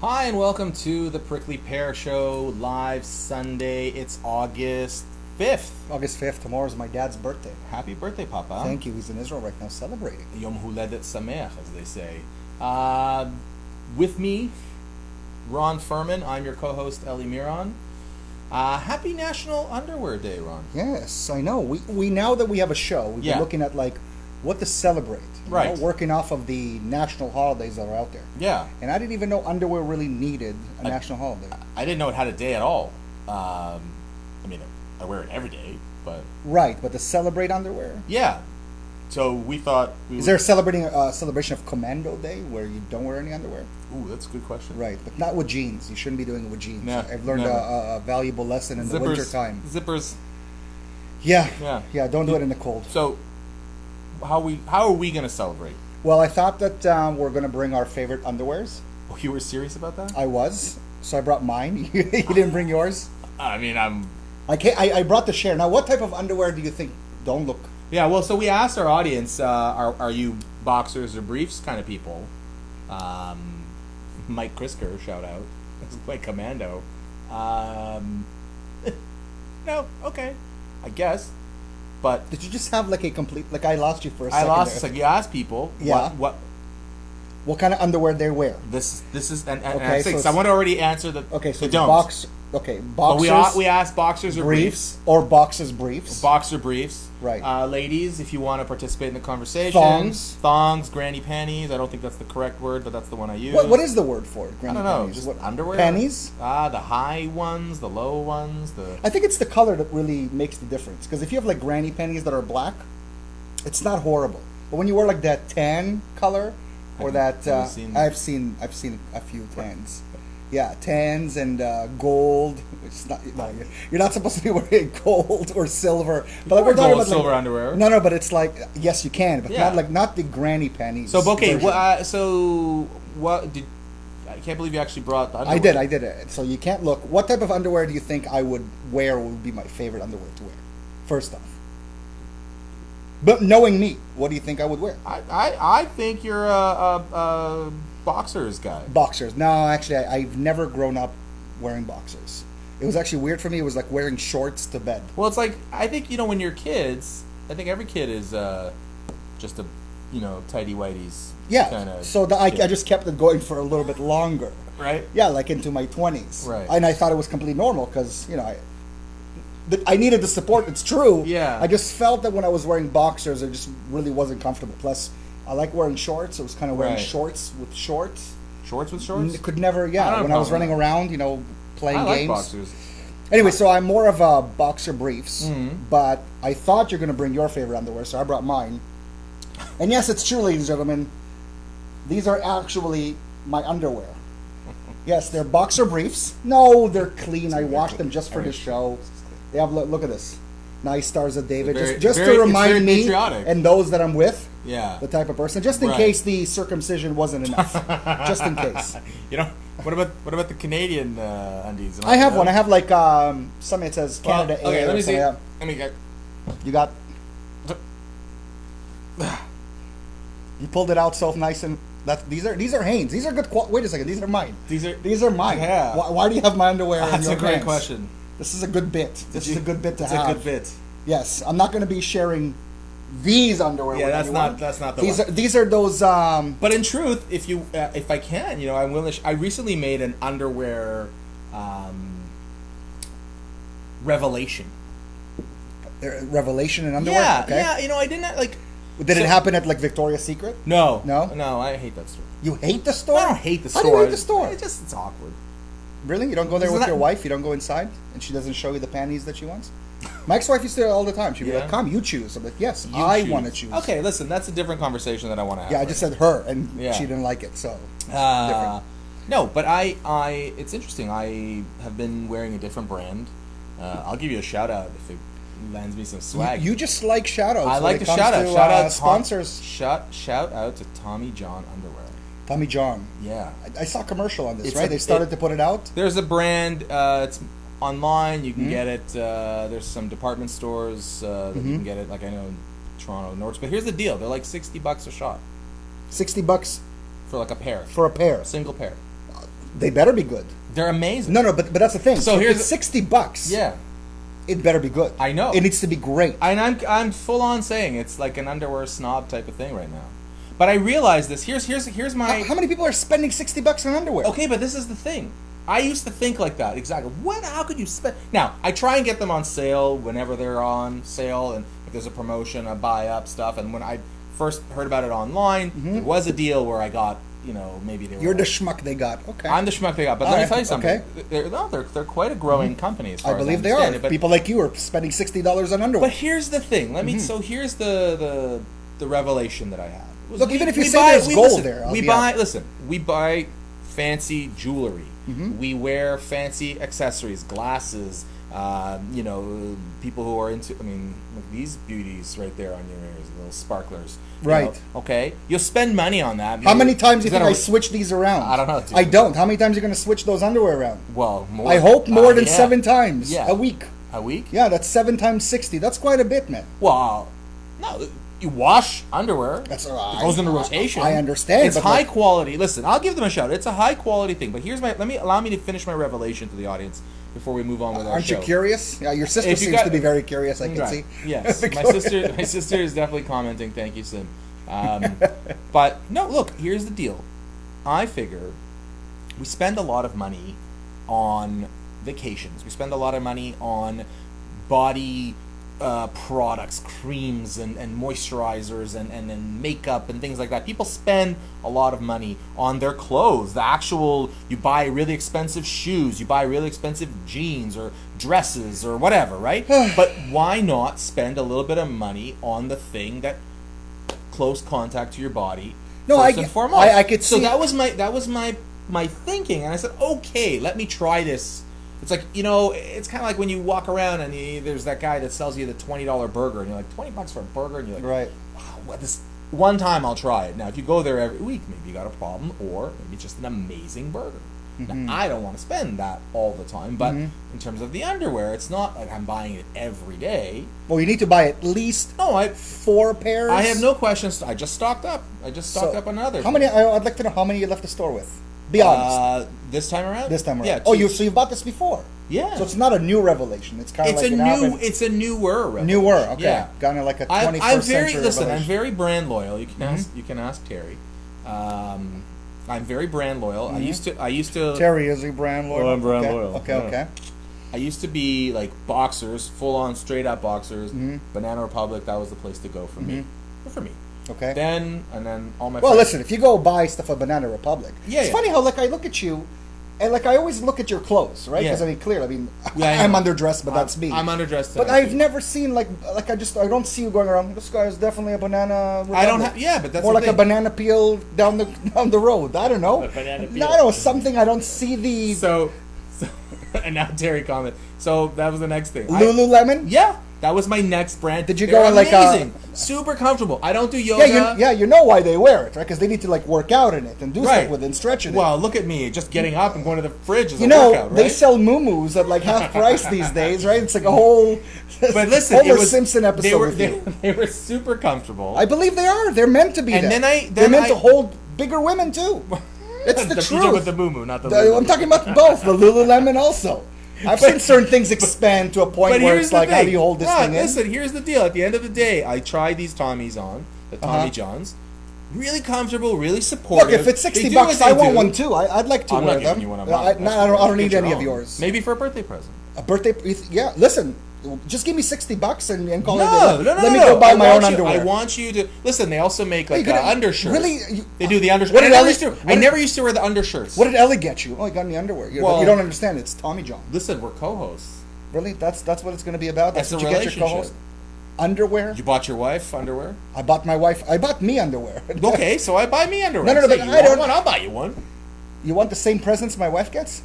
Hi, and welcome to the Prickly Pear Show, live Sunday. It's August 5th. August 5th, tomorrow is my dad's birthday. Happy birthday, Papa. Thank you. He's in Israel right now celebrating. Yom Huledet Sameach, as they say. With me, Ron Furman. I'm your co-host, Eli Miron. Happy National Underwear Day, Ron. Yes, I know. We now that we have a show, we've been looking at what to celebrate. Right. Working off of the national holidays that are out there. Yeah. And I didn't even know underwear really needed a national holiday. I didn't know it had a day at all. I wear it every day, but... Right, but to celebrate underwear? Yeah. So we thought... Is there a celebration of Commando Day where you don't wear any underwear? Ooh, that's a good question. Right, but not with jeans. You shouldn't be doing it with jeans. No, I've learned a valuable lesson in the winter time. Zippers. Yeah, don't do it in the cold. So, how are we going to celebrate? Well, I thought that we're going to bring our favorite underwears. Oh, you were serious about that? I was, so I brought mine. You didn't bring yours? I mean, I brought the share. Now, what type of underwear do you think don't look? Yeah, well, so we asked our audience, are you boxers or briefs kind of people? Mike Krisker, shout out. That's like Commando. No, okay, I guess. But Did you just have a complete, I lost you for a second. It's like you ask people, Yeah. What kind of underwear they wear? This is, and Okay, I think so someone already answered that. Okay, so they don't. boxers. But we asked boxers or briefs. or boxers briefs. Boxer briefs. Right. Ladies, if you want to participate in the conversation. Thongs, granny panties. I don't think that's the correct word, but that's the one I use. What is the word for it? I Granny don't know. panties? Just underwear? Panties? The high ones, the low ones. I think it's the color that really makes the difference. Because if you have granny panties that are black, it's not horrible. But when you wear that tan color, or that I've seen a few tans. Yeah, tans and gold. It's not. You're not supposed to be wearing gold or silver. But we're talking about silver underwear. No, but it's yes, you can, but Yeah. not the granny panties. So okay, version. so what did? I can't believe you actually brought the underwear. I did it. So you can't look. What type of underwear do you think I would wear? Would be my favorite underwear to wear? First off. But knowing me, what do you think I would wear? I think you're a boxers guy. Boxers. No, actually, I've never grown up wearing boxers. It was actually weird for me. It was like wearing shorts to bed. Well, it's like, I think, when you're kids, I think every kid is just a, tighty whities. Yeah. Kinda so I just kept it going for a little bit longer. Right? Yeah, into my 20s. Right. And I thought it was completely normal because, I needed the support. It's true. Yeah. I just felt that when I was wearing boxers, it just really wasn't comfortable. Plus, I like wearing shorts. It was kind of wearing shorts with shorts. Shorts with shorts? Could never, when I was running around, playing I like games. boxers. Anyway, so I'm more of a boxer briefs, Mm-hmm. but I thought you're going to bring your favorite underwear, so I brought mine. And yes, it's true, ladies and gentlemen. These are actually my underwear. Yes, they're boxer briefs. No, they're clean. I washed them just for this show. They have look at this. Nice Stars of David. Just to remind me patriotic. And those that I'm with. Yeah. The type of person. Just in case the circumcision wasn't enough. Just in case. What about the Canadian undies? I have one. I have something that says Canada A. Okay, let me see. Yeah. Let me get. You got. You pulled it out so nice and these are Hanes. These are good. Wait a second. These are mine. These are mine. Yeah. Why do you have my underwear? That's in your a great pants? question. This is a good bit. This is a good bit to have. It's a good bit. Yes, I'm not going to be sharing these underwear. Yeah, with that's anyone. not the one. These are those. But in truth, if I can, I'm willing. I recently made an underwear revelation. Revelation in underwear. Yeah, okay. yeah. I didn't like. Did it happen at Victoria's Secret? No. No? I hate that store. You hate the store? I don't hate the store. How do you hate the store? It's awkward. Really? You don't go there with your wife? You don't go inside? And she doesn't show you the panties that she wants? Mike's wife used to do it all the time. She'd be like, come, you choose. I'm like, yes, I want to choose. Okay, listen, that's a different conversation that I want to have. Yeah, I just said her, and she didn't like it, so different. No, but it's interesting. I have been wearing a different brand. I'll give you a shout out if it lands me some swag. You just like shout outs. I like the shout out. Shout out sponsors. Shout out to Tommy John Underwear. Tommy John. Yeah. I saw a commercial on this, right? They started to put it out? There's a brand. It's online. You can get it. There's some department stores that you can get it. Like I know in Toronto, North. But here's the deal. They're like $60 a shot. $60 For like a pair. for a pair. A single pair. They better be good. They're amazing. No, but that's the thing. So if here's it's $60. Yeah. It better be good. I know. It needs to be great. And I'm full on saying it's like an underwear snob type of thing right now. But I realize this. Here's my. How many people are spending $60 on underwear? Okay, but this is the thing. I used to think like that exactly. How could you spend? Now I try and get them on sale whenever they're on sale, and if there's a promotion, I buy up stuff. And when I first heard about it online, there was a deal where I got, maybe they were. You're the schmuck they got. Okay. I'm the schmuck they got. But let me tell you something. Okay. They're quite a growing company as far I believe they are. But people like you are spending $60 on underwear. But here's the thing. So here's the revelation that I have. Look, even if you say there's gold there, we buy fancy jewelry. We wear fancy accessories, glasses. People who are into. Look, these beauties right there on your ears, little sparklers. Right. Okay. You'll spend money on that. How many times do you think I switch these around? I don't know. I don't. How many times are you going to switch those underwear around? Well, more. I hope more than 7 times a week. A week? Yeah, that's 7 times 60. That's quite a bit, man. Well, no. You wash underwear. That's it goes into rotation. I understand. It's high quality. Listen, I'll give them a shout. It's a high quality thing. But here's allow me to finish my revelation to the audience before we move on with our show. Aren't you curious? Yeah, your sister seems to be very curious. I can see. Yes, my sister is definitely commenting. Thank you, Sim. But no, look. Here's the deal. I figure we spend a lot of money on vacations. We spend a lot of money on body products, creams and moisturizers and makeup and things like that. People spend a lot of money on their clothes. You buy really expensive shoes, you buy really expensive jeans or dresses or whatever, right? But why not spend a little bit of money on the thing that close contact to your body first and foremost? I could see. So that was my thinking, and I said, okay, let me try this. It's like, it's kind of like when you walk around and there's that guy that sells you the $20 burger, and you're like, $20 for a burger? And you're like, right. Wow, this one time I'll try it. Now, if you go there every week, maybe you got a problem, or maybe it's just an amazing burger. Now, I don't want to spend that all the time, but in terms of the underwear, it's not like I'm buying it every day. Well, you need to buy at least 4 pairs. I have no questions. I just stocked up. Up on others. How many? I'd like to know how many you left the store with. Be honest. This time around? This time around. Yeah. So you bought this before? Yeah. So it's not a new revelation. It's kind of like it's a newer revelation. Newer, okay. Yeah. Kind of like a 21st century revelation. I'm very brand loyal. You can ask Terry. I'm very brand loyal. I used to. Terry, is he brand loyal? Oh, I'm brand loyal. Okay. I used to be like boxers, full on straight up boxers. Banana Republic, that was the place to go for me. For me. Okay. Then all my. Well, listen, if you go buy stuff at Banana Republic, it's funny how I look at you, and I always look at your clothes, right? Because clearly, I'm underdressed, but that's me. I'm underdressed. But I've never seen I don't see you going around. This guy is definitely a Banana Republic. I don't have, but that's more like a banana peel down the road. I don't know. A banana peel. I don't know, something I don't see the. So and now Terry comment. So that was the next thing. Lululemon. Yeah. That was my next brand. Did you go in amazing. Super comfortable. I don't do yoga. You know why they wear it, right? Because they need to work out in it and do stuff with it and stretch it. Well, look at me. Just getting up and going to the fridge is a workout, right? They sell muumuus at half price these days, right? It's like a whole but listen, Homer Simpson episode. They were super comfortable. I believe they are. They're meant to be. And they're meant to hold bigger women too. It's the truth. You're with the muumuu, not the Lululemon. I'm talking about both the Lululemon also. I've seen certain things expand to a point where it's like, how do you hold this thing in? Listen, here's the deal. At the end of the day, I tried these Tommies on, the Tommy Johns. Really comfortable, really supportive. Look, if it's $60, I want one too. I'd like to wear them. Giving you one of mine. I don't need any of yours. Maybe for a birthday present. A birthday? Yeah. Listen, just give me $60 and call it. No. Let me go buy my own underwear. I want you to listen. They also make undershirts. Really? They do the undershirts. I never used to wear the undershirts. What did Ellie get you? Oh, I got me underwear. You don't understand. It's Tommy John. Listen, we're co-hosts. Really? That's what it's going to be about. That's what a you relationship. Get your co-host? Underwear? You bought your wife underwear? I bought my wife. I bought me underwear. Okay, so I buy me underwear. No, but I don't. Want one, I'll buy you one. You want the same presents my wife gets?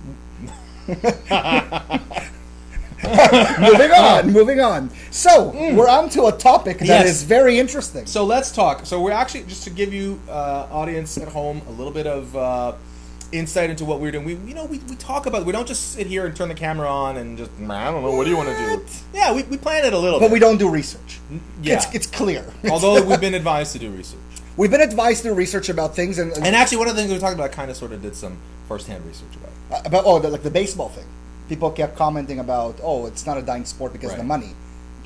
Moving on. So, we're on to a topic that is very interesting. So let's talk. So we're actually, just to give you, audience at home, a little bit of insight into what we're doing. We talk about it. We don't just sit here and turn the camera on and just, I don't know, what do you want to do? Yeah, we plan it a little bit. But we don't do research. Yeah. It's clear. Although we've been advised to do research. we've been advised to do research about things, and actually, one of the things we were talking about, I kind of sort of did some first-hand research about. like the baseball thing. People kept commenting about, it's not a dying sport because of the money.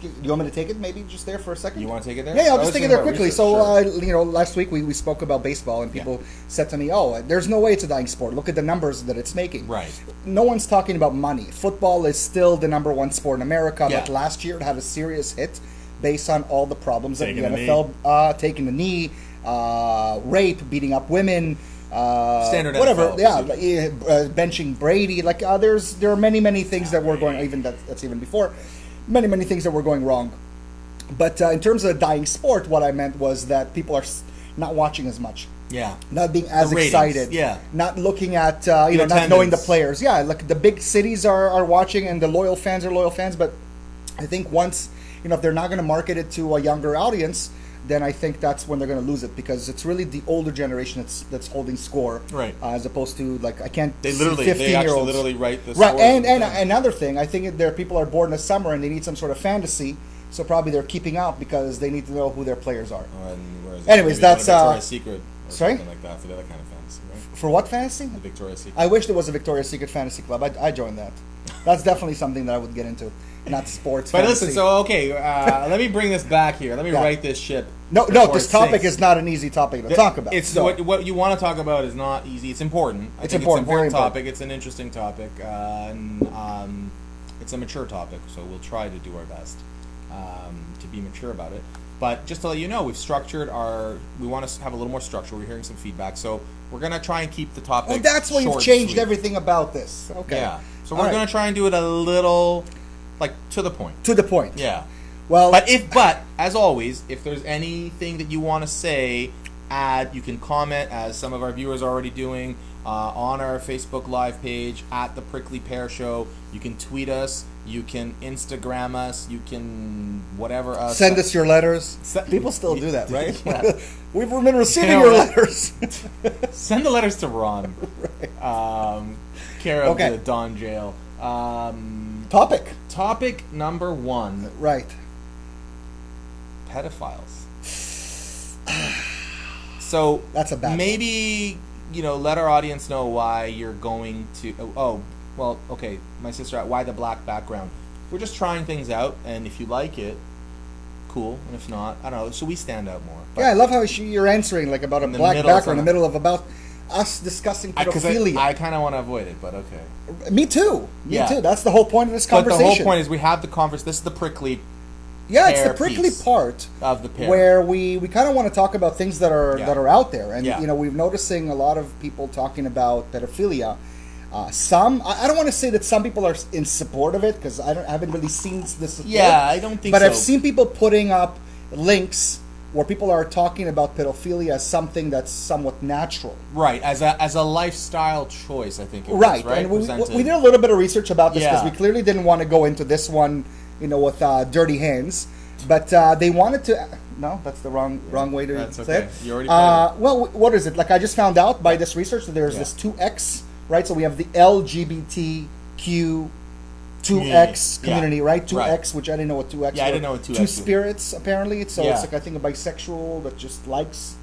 Do you want me to take it maybe just there for a second? You want to take it there? Yeah, I'll just take it there quickly. Research, so, last week we spoke about baseball, and people said to me, there's no way it's a dying sport. Look at the numbers that it's making. Right. No one's talking about money. Football is still the number one sport in America, Yeah. but last year it had a serious hit based on all the problems that the Taking the NFL, taking the knee, rape, beating up women, standard whatever. NFL Benching Brady. There are many things that were going. Even that's even before. Many things that were going wrong. But in terms of a dying sport, what I meant was that people are not watching as much. Yeah. Not being as ratings, excited. yeah. Not looking at not knowing the attendance. players. Yeah, like the big cities are watching, and the loyal fans are loyal fans. But I think once if they're not going to market it to a younger audience, then I think that's when they're going to lose it, because it's really the older generation that's holding score, right? As opposed to I can't. They see literally 15-year-olds. literally write the right. scores And another thing, I think there are people are bored in the summer and they need some sort of fantasy, so probably they're keeping out because they need to know who their players are. Anyways, that's Victoria's Secret. Or sorry? something like that for the other kind of fantasy, right? For what fantasy? The Victoria's Secret. I wish there was a Victoria's Secret fantasy club. I joined that. That's definitely something that I would get into. Not sports. But fantasy. listen, so okay, let me bring this back here. Let me right this ship. No, this topic is not an easy topic to talk about. It's what you want to talk about is not easy. It's important. It's important. It's an important topic. It's an interesting topic, and it's a mature topic. So we'll try to do our best to be mature about it. But just to let you know, we've structured we want to have a little more structure. We're hearing some feedback, so we're gonna try and keep the topic. Oh, that's why you've changed everything about this. Okay. Yeah. So we're gonna try and do it a little, to the point. To the point. Yeah. Well, but as always, if there's anything that you want to say, you can comment, as some of our viewers are already doing, on our Facebook Live page at The Prickly Pear Show. You can tweet us. You can Instagram us. You can whatever us. Send us your letters. People still do that, right? Yeah. We've been receiving your letters. Send the letters to Ron. Right. Care of the Don Jail. Topic number 1. Right. Pedophiles. So that's a bad maybe let our audience know why you're going to. My sister. Why the black background? We're just trying things out, and if you like it, cool. And if not, I don't know. So we stand out more. But I love how you're answering about a black background in the middle of about us discussing pedophilia. I kind of want to avoid it, but okay. Me too. Me too. That's the whole point of this conversation. But the whole point is we have the conversation. This is the prickly. Yeah, it's the prickly part of the pear where we kind of want to talk about things that are out there, and we're noticing a lot of people talking about pedophilia. Some I don't want to say that some people are in support of it, because I haven't really seen this support. Yeah, I don't think. But I've seen people putting up links where people are talking about pedophilia as something that's somewhat natural. Right, as a lifestyle choice, I think it was, right? Right, and we did a little bit of research about this, because we clearly didn't want to go into this one, with dirty hands. But they wanted to... No, that's the wrong way to say it. You already well, what is it? I just found out by this research that there's this 2X, right? So we have the LGBTQ 2X community, right? 2X, which I didn't know what 2X was. Yeah, I didn't know what 2X was. Two spirits, apparently. So it's I think a bisexual that just likes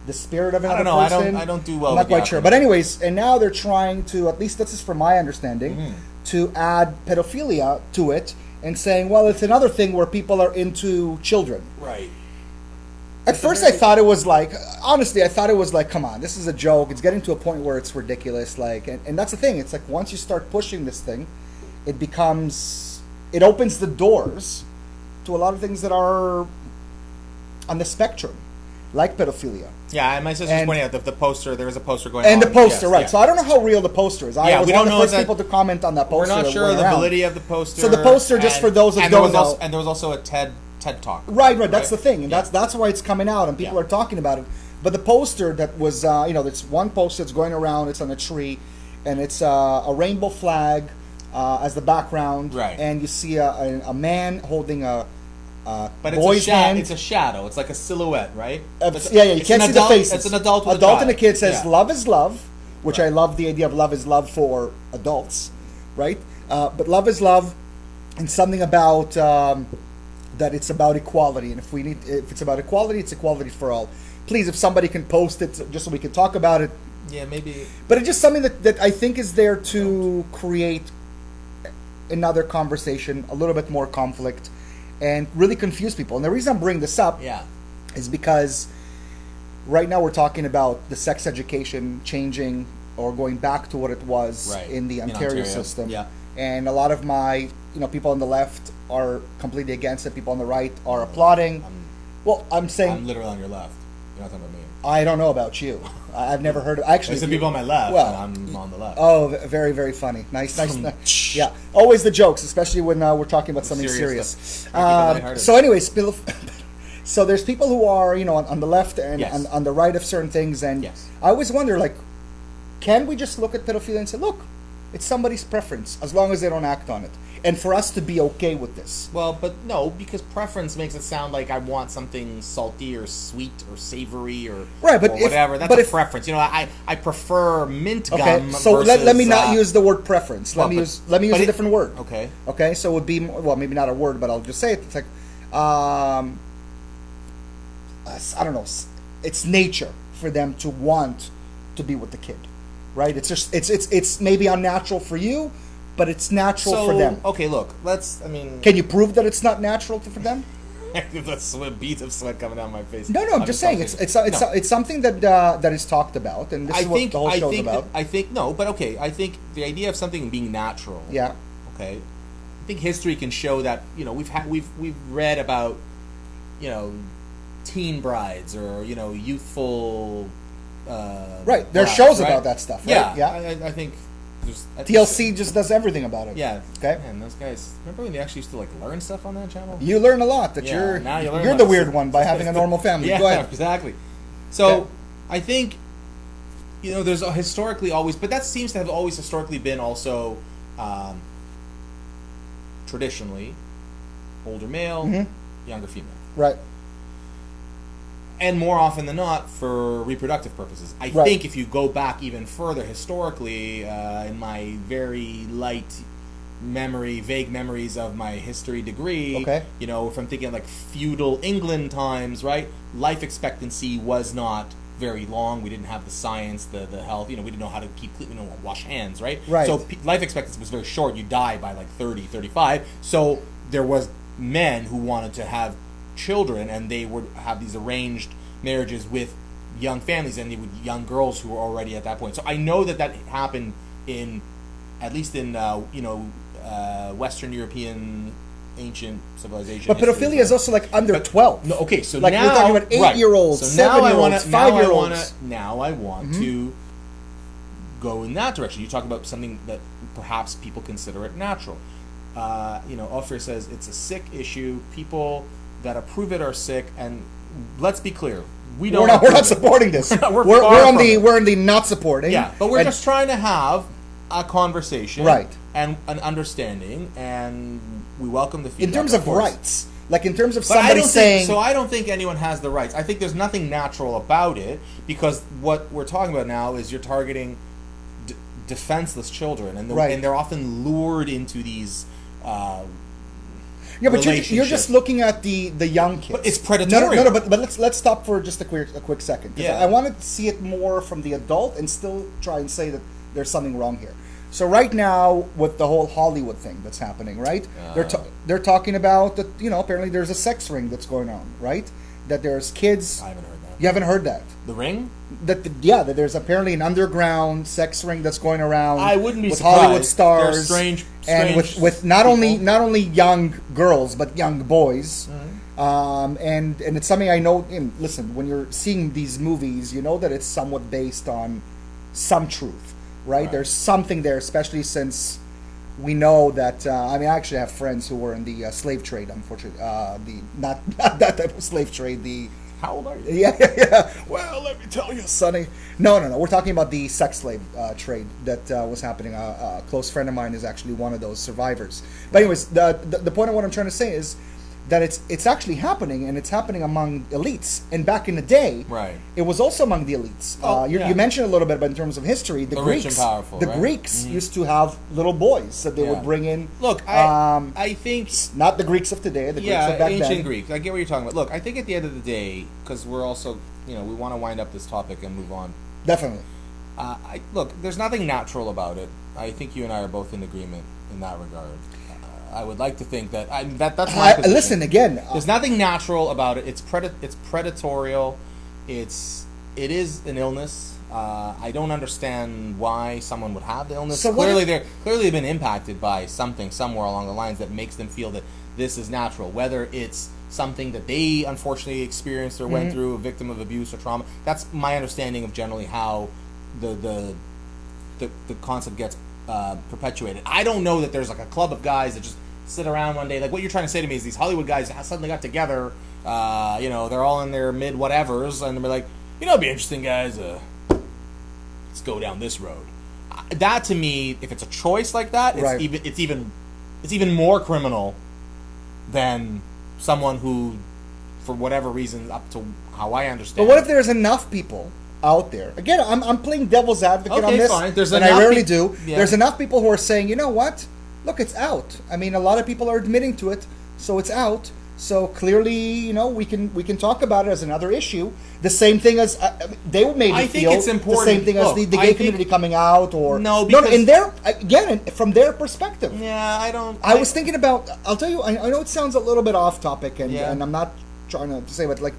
the spirit of another person. I don't do well I'm not quite sure. But anyways, and now they're trying to, at least this is from my understanding, to add pedophilia to it, and saying, well, it's another thing where people are into children. Right. At first, I thought it was honestly, I thought it was come on, this is a joke. It's getting to a point where it's ridiculous. And that's the thing. It's once you start pushing this thing, it opens the doors to a lot of things that are on the spectrum, like pedophilia. Yeah, and my sister's pointing out that the poster, there is a poster going on. And the poster, yes, right. Yeah. So I don't know how real the poster is. I was one of the first people to comment on that poster. We're not sure of the validity of the poster. So the poster, just for those that don't know. And there was also a TED Talk. Right, that's the thing. And that's why it's coming out, and people are talking about it. But the poster that was, it's one poster that's going around, it's on a tree, and it's a rainbow flag as the background. Right. And you see a man holding a but boy's hand. It's a shadow. It's like a silhouette, right? You can't see the faces. It's an adult with adult and a kid says, love is love, which I love the idea of love is love for adults, right? But love is love, and something about that it's about equality. And if it's about equality, it's equality for all. please, if somebody can post it just so we can talk about it. Yeah, maybe. But it's just something that I think is there to create another conversation, a little bit more conflict, and really confuse people. And the reason I'm bringing this up is because right now we're talking about the sex education changing or going back to what it was in the Ontario system. Yeah. And a lot of my, people on the left are completely against it. People on the right are applauding. I'm saying... I'm literally on your left. You're not talking about me. I don't know about you. I've never heard of... Actually, there's some people on my left, and I'm on the left. Oh, very, very funny. Nice. Yeah, always the jokes, especially when we're talking about something serious. So anyways, so there's people who are, on the left and on the right of certain things, and I always wonder, like, can we just look at pedophilia and say, look, it's somebody's preference, as long as they don't act on it. And for us to be okay with this. Well, but no, because preference makes it sound like I want something salty or sweet or savory or whatever. That's a preference. I prefer mint gum. Okay, so let me not use the word preference. Let me use a different word. Okay. Okay, so it would be, maybe not a word, but I'll just say it. It's like, I don't know. It's nature for them to want to be with the kid, right? It's just it's maybe unnatural for you. But it's natural for them. Okay, look, Can you prove that it's not natural for them? That's beads of sweat coming down my face. No, I'm just saying it's something that is talked about, and this is what the whole show's about. I think the idea of something being natural. Yeah. Okay. I think history can show that we've read about teen brides or youthful. Right. There are shows about that stuff. Right? Yeah. I think. TLC just does everything about it. Yeah. Okay. Man, those guys. Remember when they actually used to learn stuff on that channel? You learn a lot. You're the weird one by having a normal family. Yeah, go ahead. Exactly. So I think there's historically always, but that seems to have always historically been also traditionally older male, younger female. Right. And more often than not, for reproductive purposes. I think if you go back even further historically, in my very light vague memories of my history degree, if I'm thinking like feudal England times, right? Life expectancy was not very long. We didn't have the science, the health. We didn't know how to wash hands, right? Right. So life expectancy was very short. You die by like 30, 35. So there was men who wanted to have children, and they would have these arranged marriages with young families, and young girls who were already at that point. So I know that happened at least in Western European ancient civilization. But pedophilia is also under 12. No, okay, so now we're talking about 8-year-olds, 7-year-olds, 5-year-olds. Now I want to go in that direction. You talk about something that perhaps people consider it natural. Ophir says it's a sick issue. People that approve it are sick, and let's be clear, we're not supporting this. We're in the not supporting. Yeah, but we're just trying to have a conversation, right, and an understanding, and we welcome the feedback. In terms of rights, like in terms of somebody saying, so I don't think anyone has the rights. I think there's nothing natural about it, because what we're talking about now is you're targeting defenseless children, and they're often lured into these. But you're just looking at the young kids. But it's predatory. No, but let's stop for just a quick second. Yeah. I want to see it more from the adult and still try and say that there's something wrong here. So right now, with the whole Hollywood thing that's happening, right? They're talking about that. Apparently there's a sex ring that's going on, right? That there's kids. I haven't heard that. You haven't heard that? The ring? That there's apparently an underground sex ring that's going around. I wouldn't be with surprised. Hollywood stars. They're strange and with not only young girls but young boys. Mm-hmm. And it's something I know. Listen, when you're seeing these movies, you know that it's somewhat based on some truth, right? There's something there, especially since we know that. I actually have friends who were in the slave trade. Unfortunately, not that type of slave trade. How old are you? Yeah. Well, let me tell you, Sonny. No. We're talking about the sex slave trade that was happening. A close friend of mine is actually one of those survivors. But anyways, the point of what I'm trying to say is, that it's actually happening, and it's happening among elites. And back in the day, right, it was also among the elites. You mentioned a little bit, but in terms of history, the Greeks, rich and powerful, the right? Greeks used to have little boys that they would bring in. Look, I think not the Greeks of today, the Greeks of back ancient then. Greeks. I get what you're talking about. Look, I think at the end of the day, because we're also, we want to wind up this topic and move on. Definitely. Look, there's nothing natural about it. I think you and I are both in agreement in that regard. I would like to think that that's my position. Listen again. There's nothing natural about it. It's predatorial. It is an illness. I don't understand why someone would have the illness. So clearly they've been impacted by something somewhere along the lines that makes them feel that this is natural. Whether it's something that they unfortunately experienced or went through, a victim of abuse or trauma. That's my understanding of generally how the concept gets perpetuated. I don't know that there's like a club of guys that just sit around one day. Like what you're trying to say to me is these Hollywood guys suddenly got together. They're all in their mid whatevers, and they're like, it'd be interesting, guys. Let's go down this road. That to me, if it's a choice like that, it's even more criminal than someone who, for whatever reason, up to how I understand. But what if there's enough people out there? Again, I'm playing devil's advocate on this, fine. And I rarely do. Yeah. There's enough people who are saying, you know what? Look, it's out. I mean, a lot of people are admitting to it, so it's out. So clearly, we can talk about it as another issue. The same thing as they made me feel. It's important. The same thing as the gay community coming out, or because from their perspective. Yeah, I don't. I was thinking about. I'll tell you. I know it sounds a little bit off topic, and I'm not trying to say, but like,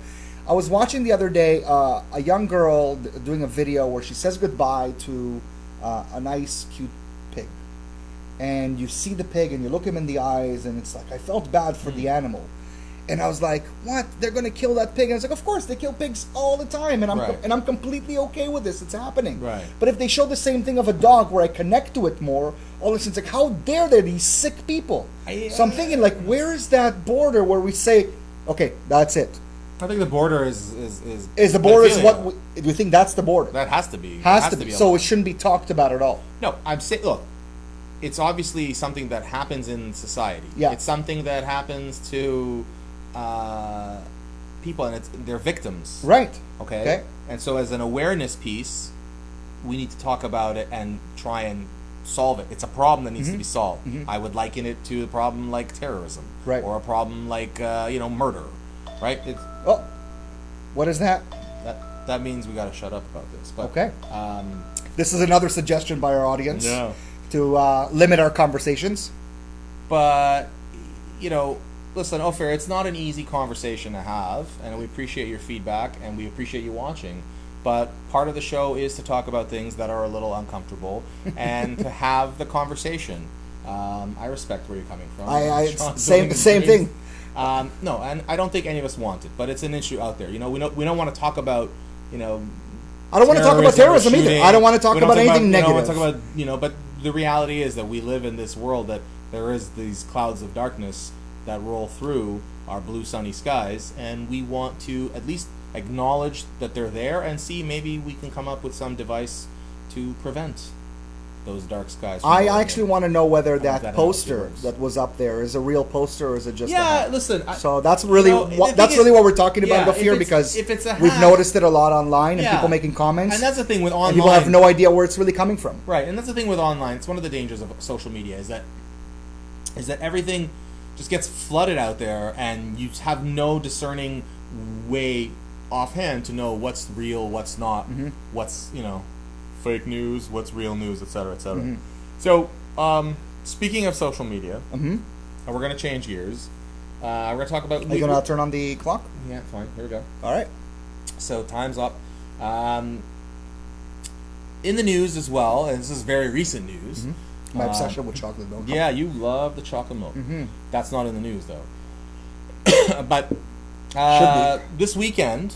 I was watching the other day a young girl doing a video where she says goodbye to a nice, cute pig. And you see the pig and you look him in the eyes, and it's like, I felt bad for the animal. And I was like, what? They're going to kill that pig? And I was like, of course, they kill pigs all the time. And I'm completely okay with this. It's happening. Right. But if they show the same thing of a dog where I connect to it more, all of a sudden it's like, how dare they, these sick people? So I'm thinking, like, where is that border where we say, okay, that's it? I think the border is the border is what do you think that's the border? That has to be. Has to be. So it shouldn't be talked about at all. No, I'm saying, look, it's obviously something that happens in society. Yeah. It's something that happens to people, and they're victims. Right. Okay? And so as an awareness piece, we need to talk about it and try and solve it. It's a problem that needs to be solved. I would liken it to a problem like terrorism. Right. Or a problem like, murder. Right? What is that? That means we got to shut up about this. But, okay. This is another suggestion by our audience to limit our conversations. But, listen, Ofer, it's not an easy conversation to have, and we appreciate your feedback, and we appreciate you watching. But part of the show is to talk about things that are a little uncomfortable and to have the conversation. I respect where you're coming from. Same thing. No, and I don't think any of us want it, but it's an issue out there. We don't want to talk about, I don't want to talk about terrorism either. I don't want to talk about anything negative. I don't want to talk about, but the reality is that we live in this world that there is these clouds of darkness that roll through our blue sunny skies, and we want to at least acknowledge that they're there and see maybe we can come up with some device to prevent those dark skies. I actually want to know whether that poster that was up there is a real poster or is it just a hat? Listen. So that's really really what we're talking about up here, because if it's a hat, we've noticed it a lot online and people making comments. And that's the thing with online. And people have no idea where it's really coming from. Right, and that's the thing with online. It's one of the dangers of social media is that everything just gets flooded out there, and you have no discerning way offhand to know what's real, what's not, what's fake news, what's real news, etc., etc. So, speaking of social media, and we're going to change gears. We're going to talk about. Are you going to turn on the clock? Yeah, fine. Here we go. All right. So time's up. In the news as well, and this is very recent news. My obsession with chocolate milk. Yeah, you love the chocolate milk. That's not in the news though. But this weekend,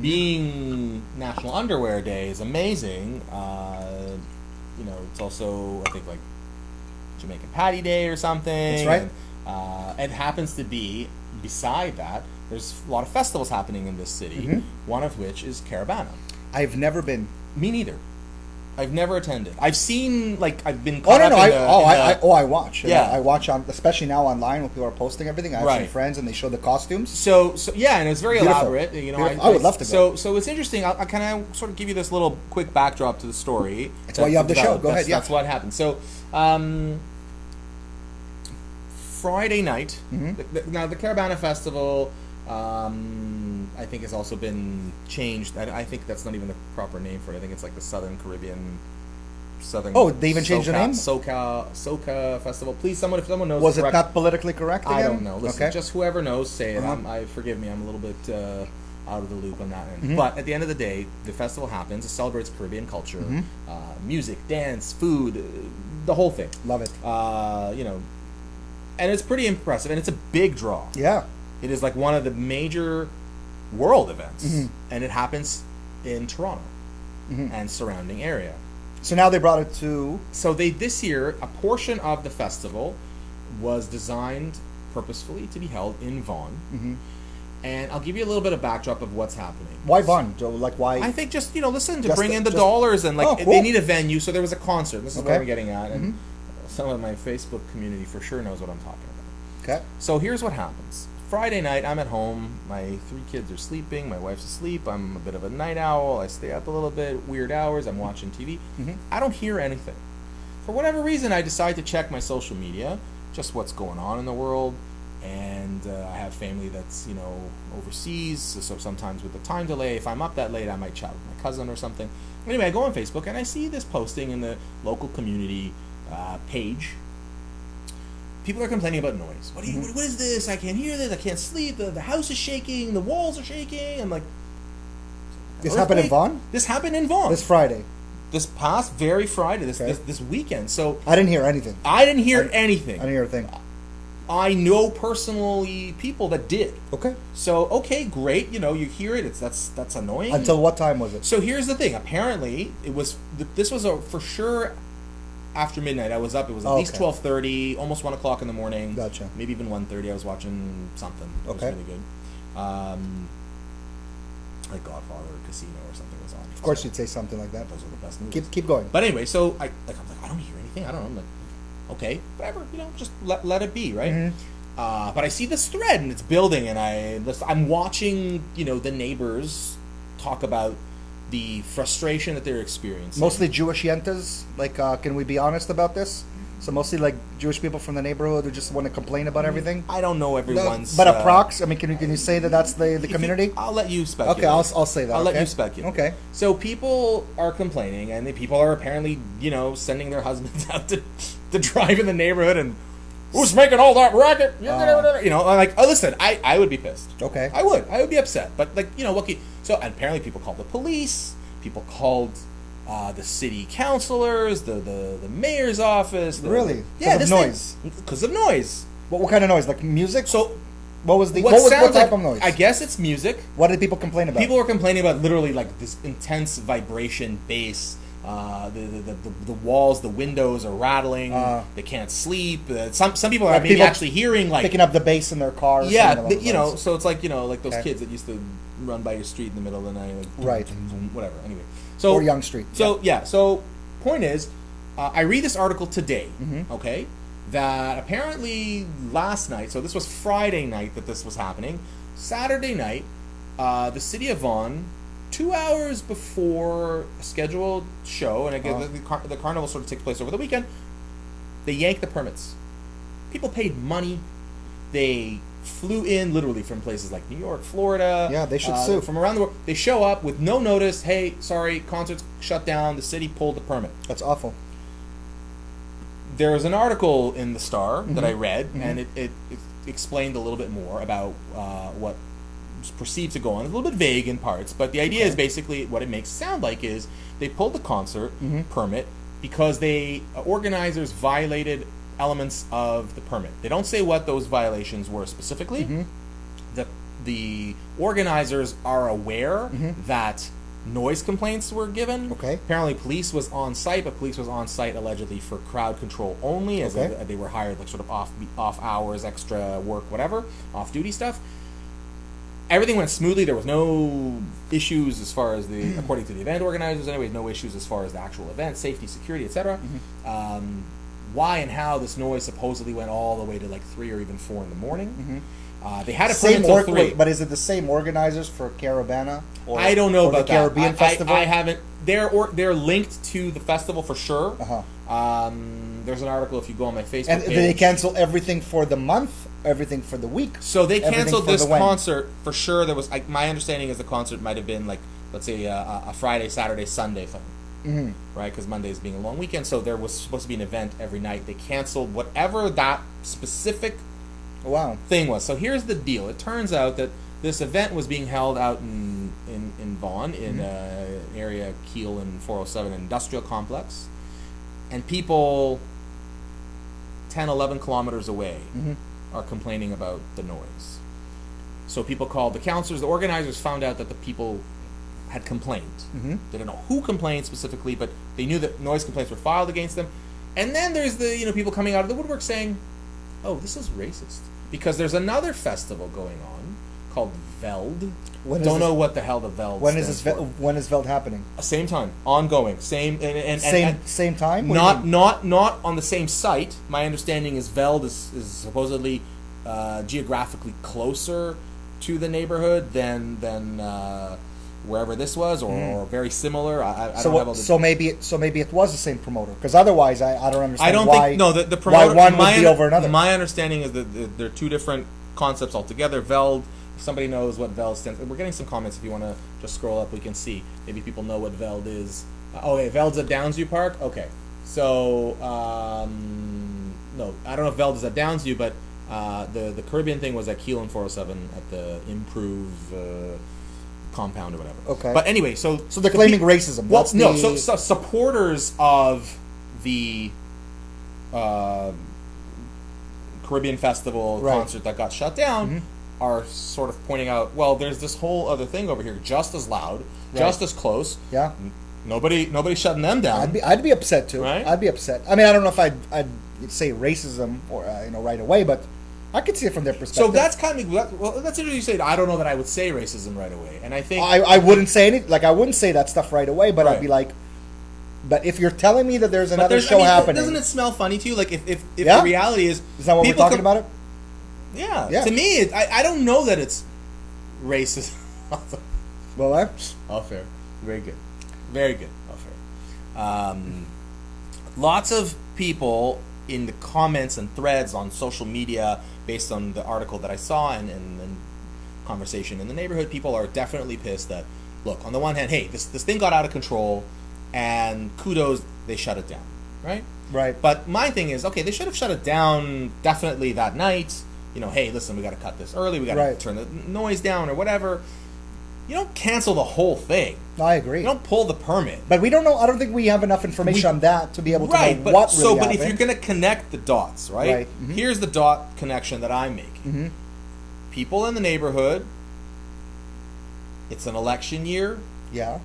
being National Underwear Day, is amazing. It's also, I think, like Jamaican Patty Day or something. That's right. And it happens to be, beside that, there's a lot of festivals happening in this city, one of which is Caravana. I've never been. Me neither. I've never attended. I've seen I've been. Oh no, no! I watch. Yeah, I watch on, especially now online when people are posting everything. I have some friends and they show the costumes. So yeah, and it's very elaborate. I would love to go. So it's interesting. I kind of sort of give you this little quick backdrop to the story. That's why you have the show. Go ahead. That's what happened. So. Friday night. Now the Caravana Festival, I think has also been changed. I think that's not even the proper name for it. I think it's like the Southern Caribbean, Oh, they even changed the name. Soca Festival. Please, if someone knows. Was it not politically correct again? I don't know. Listen, just whoever knows, say it. Forgive me. I'm a little bit out of the loop on that end. But at the end of the day, the festival happens. It celebrates Caribbean culture, music, dance, food, the whole thing. Love it. And it's pretty impressive, and it's a big draw. Yeah. It is like one of the major world events, and it happens in Toronto and surrounding area. So now they brought it to... So this year, a portion of the festival was designed purposefully to be held in Vaughan. And I'll give you a little bit of backdrop of what's happening. Why Vaughan, Joe? Like, why? I think just bring in the dollars, and cool. They need a venue, so there was a concert. This is what I'm getting at, and some of my Facebook community for sure knows what I'm talking about. Okay. So here's what happens. Friday night, I'm at home. My 3 kids are sleeping. My wife's asleep. I'm a bit of a night owl. I stay up a little bit, weird hours. I'm watching TV. I don't hear anything. For whatever reason, I decide to check my social media, just what's going on in the world. And I have family that's, overseas. So sometimes with the time delay, if I'm up that late, I might chat with my cousin or something. Anyway, I go on Facebook and I see this posting in the local community page. People are complaining about noise. What is this? I can't hear this. I can't sleep. The house is shaking. The walls are shaking. I'm like, this happened in Vaughan? This happened in Vaughan. This Friday. This past very Friday. This weekend. So I didn't hear anything. I didn't hear anything. I didn't hear a thing. I know personally people that did. Okay. So great. You hear it. That's annoying. Until what time was it? So here's the thing. Apparently, this was for sure. After midnight, I was up. It was at least 12:30, almost 1 o'clock in the morning. Gotcha. Maybe even 1:30. I was watching something. It was really good. Like Godfather or Casino or something was on. Of course, you'd say something like that. Those are the best movies. Keep going. But anyway, so I'm like, I don't hear anything. I don't know. I'm like, okay, whatever. Just let it be, right? But I see this thread and it's building, and I'm watching. The neighbors talk about the frustration that they're experiencing. Mostly Jewish yentas. Can we be honest about this? So mostly Jewish people from the neighborhood who just want to complain about everything. I don't know everyone's. But approx. I mean, can you say that that's the community? I'll let you speculate. Okay, I'll say that. I'll let you speculate. Okay. So people are complaining, and the people are apparently sending their husbands out to drive in the neighborhood and. Who's making all that racket? I'm like, listen, I would be pissed. Okay. I would be upset. But so apparently people called the police. People called the city councilors, the mayor's office. Really? Because of noise. Because of noise. What kind of noise? Like music? So what type of noise? I guess it's music. What did people complain about? People were complaining about literally this intense vibration bass. The walls, the windows are rattling. They can't sleep. Some people are maybe actually hearing picking up the bass in their car. Yeah, so it's like those kids that used to run by your street in the middle of the night, right? Whatever. Anyway, or Young Street. So So point is, I read this article today. Okay, that apparently last night. So this was Friday night that this was happening. Saturday night, the city of Vaughan. 2 hours before a scheduled show, and again, the carnival sort of takes place over the weekend, they yanked the permits. People paid money. They flew in literally from places like New York, Florida. Yeah, they should sue. From around the world. They show up with no notice. Hey, sorry, concert's shut down. The city pulled the permit. That's awful. There was an article in the Star that I read, and it explained a little bit more about what perceived to go on. It's a little bit vague in parts, but the idea is basically what it makes it sound like is they pulled the concert permit because organizers violated elements of the permit. They don't say what those violations were specifically. The organizers are aware that noise complaints were given. Okay. Apparently police was on site, but police was on site allegedly for crowd control only, as they were hired sort of off hours, extra work, whatever, off duty stuff. everything went smoothly. There was no issues as far as the, according to the event organizers, anyway, no issues as far as the actual event, safety, security, etc. Why and how this noise supposedly went all the way to like 3 or even 4 in the morning. They had a permit until 3. But is it the same organizers for Caravana? Or, I don't know about the Caribbean that. Festival? I haven't. They're linked to the festival for sure. There's an article if you go on my Facebook and page. did they cancel everything for the month, everything for the week? So they everything canceled for this the when? concert for sure. There was my understanding is the concert might have been like, let's say a Friday, Saturday, Sunday thing, right? Because Monday's being a long weekend, so there was supposed to be an event every night. They canceled whatever that specific thing was. So here's the deal. It turns out that this event was being held out in Vaughan, in area Keele and 407 Industrial Complex, and people 10, 11 kilometers away are complaining about the noise. So people called the counselors. The organizers found out that the people had complained. They don't know who complained specifically, but they knew that noise complaints were filed against them. And then there's the people coming out of the woodwork saying, "Oh, this is racist," because there's another festival going on called Veld. Don't know what the hell the Veld. When is this? When is Veld happening? Same time, ongoing, same same time. Not on the same site. My understanding is Veld is supposedly geographically closer to the neighborhood than wherever this was, or very similar. I don't have all the... so maybe it was the same promoter, because otherwise I don't understand. I don't why, think the promoter. Why one would be over another. My understanding is that they're two different concepts altogether. Veld. If somebody knows what Veld stands, we're getting some comments. If you want to just scroll up, we can see. Maybe people know what Veld is. Okay, Veld's at Downsview Park. Okay, so no, I don't know if Veld is at Downsview, but the Caribbean thing was at Keele and 407 at the Improve compound or whatever. Okay, but anyway, so they're claiming racism. Well, no, so supporters of the Caribbean Festival concert that got shut down are sort of pointing out, well, there's this whole other thing over here, just as loud, just as close. Yeah. Nobody's shutting them down. I'd be upset too. Right? I'd be upset. I mean, I don't know if I'd say racism or right away, but I could see it from their perspective. So that's kind of that's interesting you say. I don't know that I would say racism right away, and I think I wouldn't say any I wouldn't say that stuff right away, but I'd be like, but if you're telling me that there's another show happening, doesn't it smell funny to you? Like if the reality is that what we're talking about it? Yeah. To me, I don't know that it's racist. Well, all fair. Very good. Very good. All fair. Lots of people in the comments and threads on social media, based on the article that I saw and conversation in the neighborhood, people are definitely pissed that, look, on the one hand, hey, this thing got out of control, and kudos, they shut it down, right? Right. But my thing is, okay, they should have shut it down definitely that night. Hey, listen, we got to cut this early. We got to turn the noise down or whatever. You don't cancel the whole thing. I agree. You don't pull the permit. But we don't know. I don't think we have enough information on that to be able to know what really happened. But if you're going to connect the dots, right? Here's the dot connection that I'm making. People in the neighborhood. It's an election year. Yeah.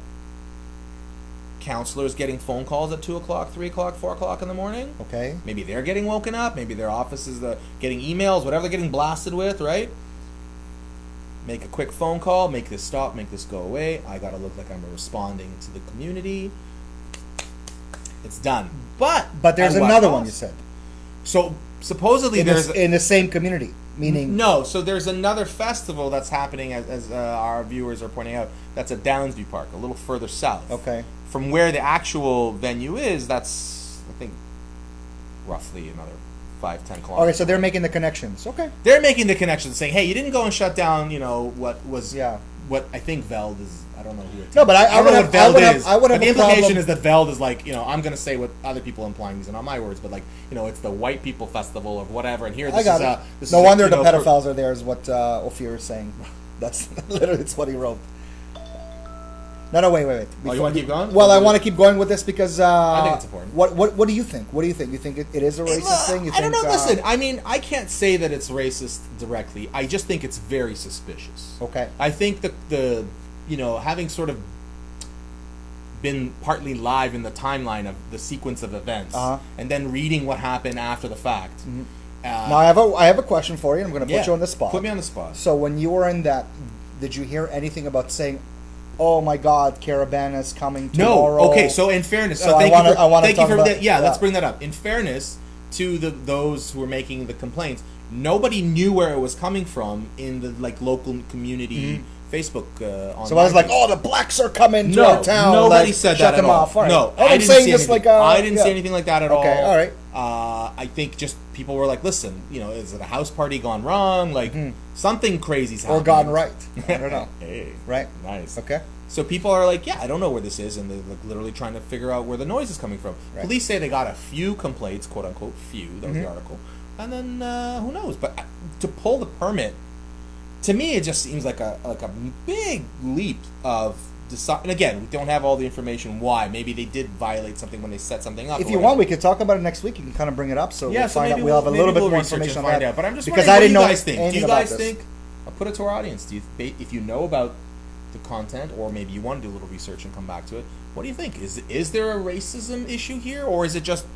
Counselors getting phone calls at 2 o'clock, 3 o'clock, 4 o'clock in the morning. Okay. Maybe they're getting woken up. Maybe their offices getting emails, whatever they're getting blasted with, right? Make a quick phone call, make this stop, make this go away. I got to look like I'm responding to the community. It's done. But there's another one you said. So supposedly in the same community, meaning... No, so there's another festival that's happening, as our viewers are pointing out, that's at Downsview Park, a little further south. Okay. From where the actual venue is, that's, I think, roughly another 5-10 kilometers. Okay, so they're making the connections. Okay. They're making the connections, saying, hey, you didn't go and shut down, what was... Yeah. What I think Veld is... I don't know who it is. No, but I don't know what Veld is. But the implication is that Veld is like, I'm going to say what other people are implying. These are not my words, but like, it's the white people festival or whatever. And here, no wonder the pedophiles are there, is what Ophir is saying. That's literally what he wrote. No, wait. Oh, you want to keep going? Well, I want to keep going with this because I think it's important. What do you think? What do you think? You think it is a racist thing? I don't know. Listen, I mean, I can't say that it's racist directly. I just think it's very suspicious. Okay. I think that the having sort of been partly live in the timeline of the sequence of events, and then reading what happened after the fact. Now I have a question for you. I'm going to put you on the spot. Put me on the spot. So when you were in that did you hear anything about saying, "Oh my God, Caravana's coming tomorrow"? No. Okay. So in fairness, So thank you for that. Yeah, let's bring that up. In fairness to those who were making the complaints, nobody knew where it was coming from in the local community Facebook. So I was like, "Oh, the blacks are coming to our town." Nobody said shut that them at all. off. All right. No, I didn't say just I didn't say anything like that at all. Okay, all right. I think just people were like, "Listen, is it a house party gone wrong? Something crazy's happening, or gone right? I don't know. Hey, right? Nice. Okay. So people are like, "Yeah, I don't know where this is," and they're literally trying to figure out where the noise is coming from. Right. Police say they got a few complaints, quote unquote, few. That was the article, and then who knows? But to pull the permit, to me, it just seems like a big leap of decide. And again, we don't have all the information why. Maybe they did violate something when they set something up. If you want, we could talk about it next week. You can kind of bring it up, so yeah, we'll so find out. maybe We'll have a little bit more research information and on find that. out. But I'm just because wondering, I didn't know what do you guys think? Do you guys this. think? I'll put it to our audience. Do you, if you know about the content, or maybe you want to do a little research and come back to it, what do you think? Is there a racism issue here, or is it just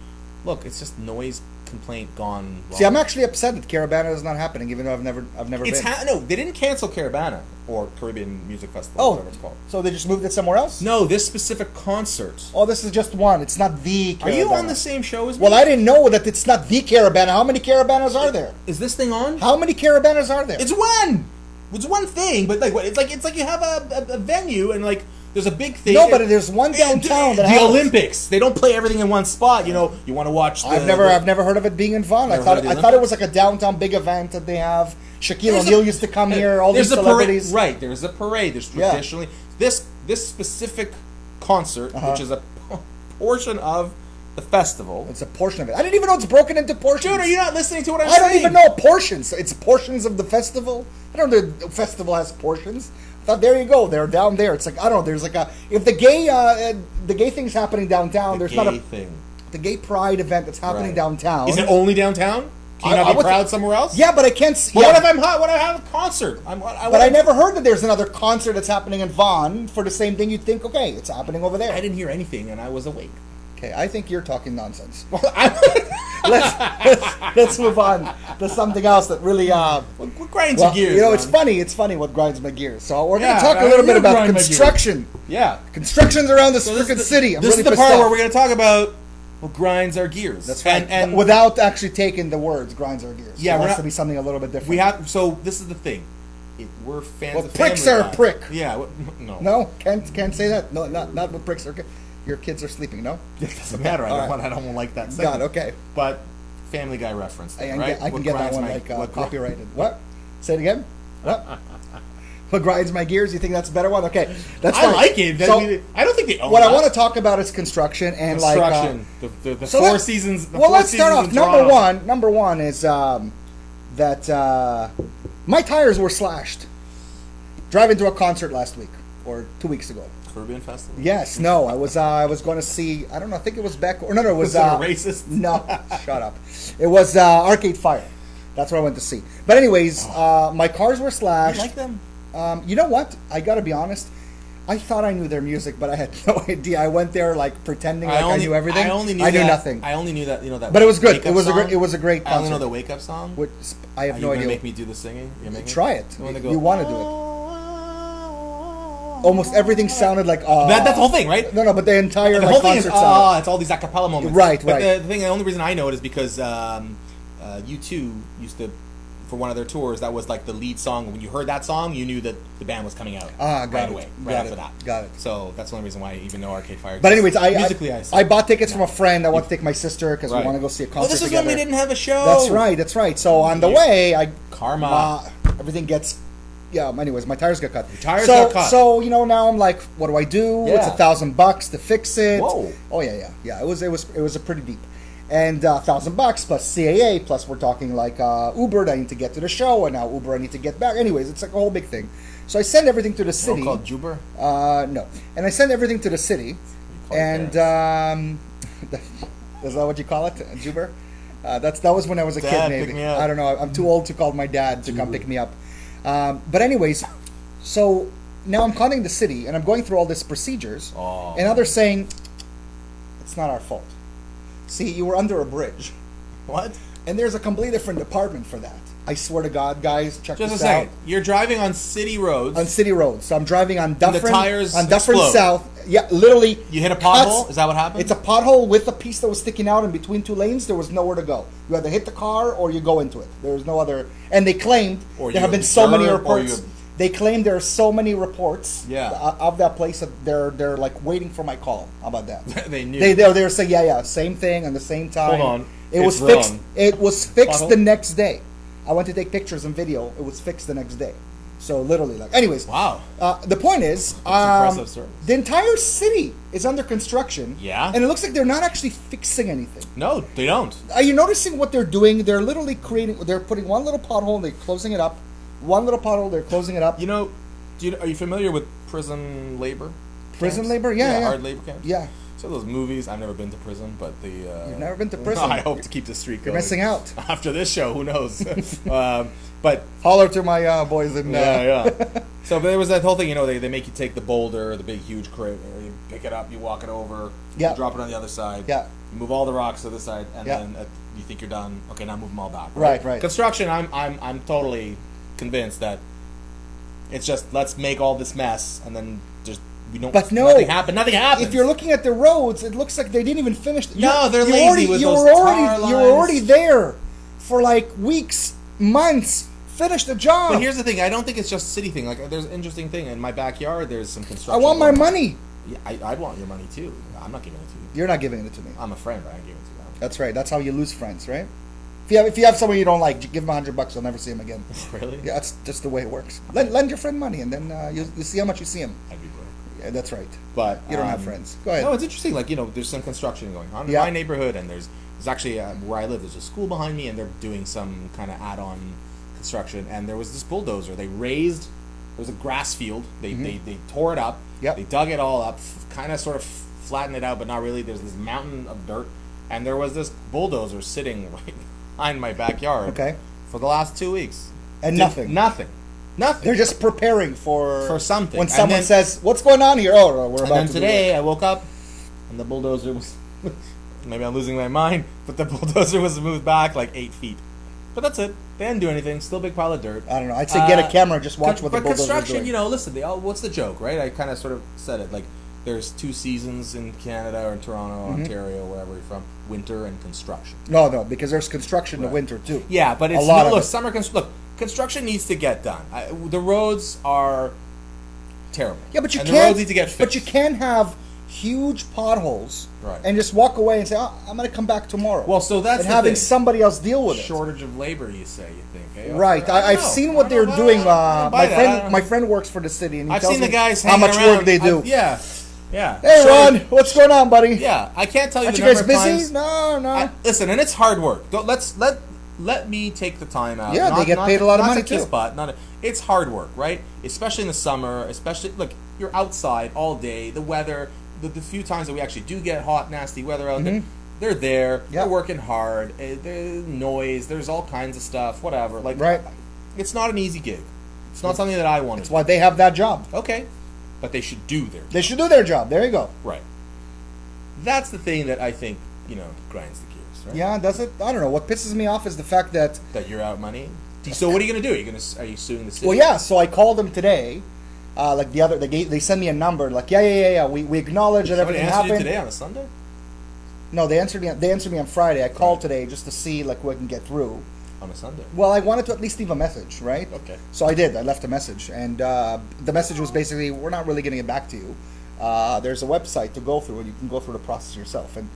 look? It's just noise complaint gone wrong. See, I'm actually upset that Caravana is not happening, even though I've never been. No, they didn't cancel Caravana or Caribbean Music Festival, whatever it's called. So they just moved it somewhere else? No, this specific concert. Oh, this is just one. It's not the Caravana. Are you on the same show as me? Well, I didn't know that it's not the Caravana. How many Caravanas are there? Is this thing on? How many Caravanas are there? It's one. It's one thing, but it's like you have a venue and there's a big thing. No, but there's one downtown that the has Olympics. They don't play everything in one spot. You want to watch. I've never heard of it being in Vaughan. I thought it was like a downtown big event that they have. Shaquille O'Neal used to come here. All these celebrities. Right. There's a parade. There's traditionally this specific concert, which is a portion of the festival. It's a portion of it. I didn't even know it's broken into portions. Dude, are you not listening to what I'm saying? I don't even know portions. It's portions of the festival. I don't know the festival has portions. I thought, there you go. They're down there. It's like, I don't know. There's like if the gay thing's happening downtown, there's not a thing. The gay pride event that's happening downtown. Is it only downtown? Can you not be proud somewhere else? Yeah, but I can't see. Well, what if I'm hot? What if I have a concert? I never heard that there's another concert that's happening in Vaughan for the same thing. You'd think, okay, it's happening over there. I didn't hear anything, and I was awake. Okay, I think you're talking nonsense. let's move on to something else that really what grinds your gears? It's funny what grinds my gears. So we're going to talk a little bit about construction. Yeah, construction's around the freaking city. This is the part where we're going to talk about what grinds our gears. That's right. And without actually taking the words grinds our gears. Yeah, it has to be something a little bit different. We have. So this is the thing. We're fans of pricks are a prick. Yeah. No. No, can't say that. No, not what pricks are. Your kids are sleeping, no? It doesn't matter. I don't like that segment. God, okay. But Family Guy reference, right? I can get that one copyrighted. What? Say it again? What? What grinds my gears? You think that's a better one? Okay, that's fine. I like it. So, I don't think they own what I want to talk about is construction and the Four Seasons. Let's start off. Number one is that my tires were slashed driving to a concert last week or 2 weeks ago. Caribbean Festival? Yes, no. I was going to see. I don't know. I think it was Beck. Or no, it was. Was it a racist? No, shut up. It was Arcade Fire. That's what I went to see. But anyways, my cars were slashed. You like them? You know what? I got to be honest. I thought I knew their music, but I had no idea. I went there pretending I knew everything. I knew nothing. I only knew that that. But it was good. It was a great concert. I only know the Wake Up song. Which, I have no idea. You make me do the singing? Try it. You want to do it. Almost everything sounded like that's the whole thing, right? No, but the entire the whole thing is it's all these a cappella moments, right? But the only reason I know it is because U2 used to, for one of their tours, that was the lead song. When you heard that song, you knew that the band was coming out right away, after that. Got it. So that's the only reason why I even know Arcade Fire. But anyways, I bought tickets from a friend. I want to take my sister because we want to go see a concert. This is together. when we didn't have a show. That's right. So on the way, karma. Everything gets. Yeah. Anyways, my tires got cut. got cut. So now I'm like, what do I do? Yeah. It's $1,000 to fix it. Whoa. Oh yeah. It was a pretty deep, and $1,000 plus CAA plus we're talking Uber. I need to get to the show, and now Uber I need to get back. Anyways, it's a whole big thing. So I send everything to the city. Called Juber? No, and I send everything to the city, and is that what you call it, Juber? That was when I was a kid, maybe. Pick me up. I don't know. I'm too old to call my dad to come pick me up. But anyways, so now I'm calling the city and I'm going through all these procedures, and now they're saying it's not our fault. See, you were under a bridge. What? And there's a completely different department for that. I swear to God, guys, check Just this a second. out. You're driving on city roads. On city roads. So I'm driving on Dufferin. the tires on Dufferin explode. South. Yeah, literally. You hit a pothole? Is that what happened? It's a pothole with a piece that was sticking out in between two lanes. There was nowhere to go. You either hit the car or you go into it. There was no other. And they claimed there have been so many reports. They claim there are so many reports of that place that they're like waiting for my call. How about that? They knew. They were saying same thing at the same time. Hold on. It was fixed. It was fixed the next day. I went to take pictures and video. It was fixed the next day. So literally, like, anyways. Wow. The point is, impressive service. The entire city is under construction. Yeah. And it looks like they're not actually fixing anything. No, they don't. Are you noticing what they're doing? They're literally they're putting one little pothole and they're closing it up. One little pothole, they're closing it up. You know, are you familiar with prison labor? Prison labor? Yeah. Hard labor camps? Yeah. So those movies, I've never been to prison, but the... You've never been to prison? No, I hope to keep the streak going. You're missing out. After this show, who knows? But... Holler to my boys in... Yeah. So there was that whole thing, they make you take the boulder, the big, huge crate, you pick it up, you walk it over, you drop it on the other side, you move all the rocks to the side, and then you think you're done. Okay, now move them all back. Right. Construction, I'm totally convinced that it's just, let's make all this mess, and then just... nothing happened. Nothing happened. If you're looking at the roads, it looks like they didn't even finish. No, they're lazy with those tar lines. You were already there for like weeks, months. Finish the job. But here's the thing. I don't think it's just a city thing. Like, there's an interesting thing in my backyard. There's some construction. I want my money. Yeah, I'd want your money too. I'm not giving it to you. You're not giving it to me. I'm a friend, right? I give it to you. That's right. That's how you lose friends, right? If you have someone you don't like, give them $100. You'll never see him again. Really? Yeah, that's just the way it works. Lend your friend money, and then you see how much you see him. I'd be broke. Yeah, that's right. But you don't have friends. Go ahead. No, it's interesting. Like, there's some construction going on in my neighborhood, and there's actually where I live. There's a school behind me, and they're doing some kind of add-on construction. And there was this bulldozer. They raised. There was a grass field. They tore it up. Yep. They dug it all up, kind of sort of flattened it out, but not really. There's this mountain of dirt, and there was this bulldozer sitting right behind my backyard. Okay. For the last 2 weeks. And nothing. Nothing. They're just preparing for something. When someone says, "What's going on here?" Oh, we're about to. And then today I woke up, and the bulldozer was. Maybe I'm losing my mind, but the bulldozer was moved back like 8 feet. But that's it. They didn't do anything. Still a big pile of dirt. I don't know. I'd say get a camera and just watch what the bulldozer is doing. But construction, listen, what's the joke, right? I kind of sort of said it. Like, there's 2 seasons in Canada or in Toronto, Ontario, wherever you're from, winter and construction. No, because there's construction in the winter, too. Yeah, but it's... summer... construction needs to get done. The roads are terrible. Yeah, but the roads need to get fixed. But you can't have huge potholes and just walk away and say, I'm going to come back tomorrow. Well, so that's and having somebody else deal with it. Shortage of labor, you say, you think. Eh? Right. I've seen what they're doing. My friend works for the city, and he tells me the guys how much work they do. Yeah. Hey, Ron, what's going on, buddy? Yeah, I can't tell you Aren't the you guys number of busy? times. No. Listen, and it's hard work. Let me take the time out. Yeah, they get paid a lot of money too. It's hard work, right? Especially in the summer. Look, you're outside all day. The weather, the few times that we actually do get hot, nasty weather out there, they're there. Yep. They're working hard. There's noise. There's all kinds of stuff. Whatever. It's not an easy gig. It's not something that I want to do. That's why they have that job. Okay, but they should do their job. They should do their job. There you go. Right. That's the thing that I think grinds the gears. Right? Yeah, does it? I don't know. What pisses me off is the fact that you're out money. So what are you going to do? Are you suing the city? Well, yeah. So I called them today. They sent me a number. Like, yeah. We acknowledge that everything happened. You today on a Sunday? No, they answered me on Friday. I called today just to see what I can get through. On a Sunday? Well, I wanted to at least leave a message, right? Okay. So I did. I left a message, and the message was basically, "We're not really getting it back to you. There's a website to go through, and you can go through the process yourself." And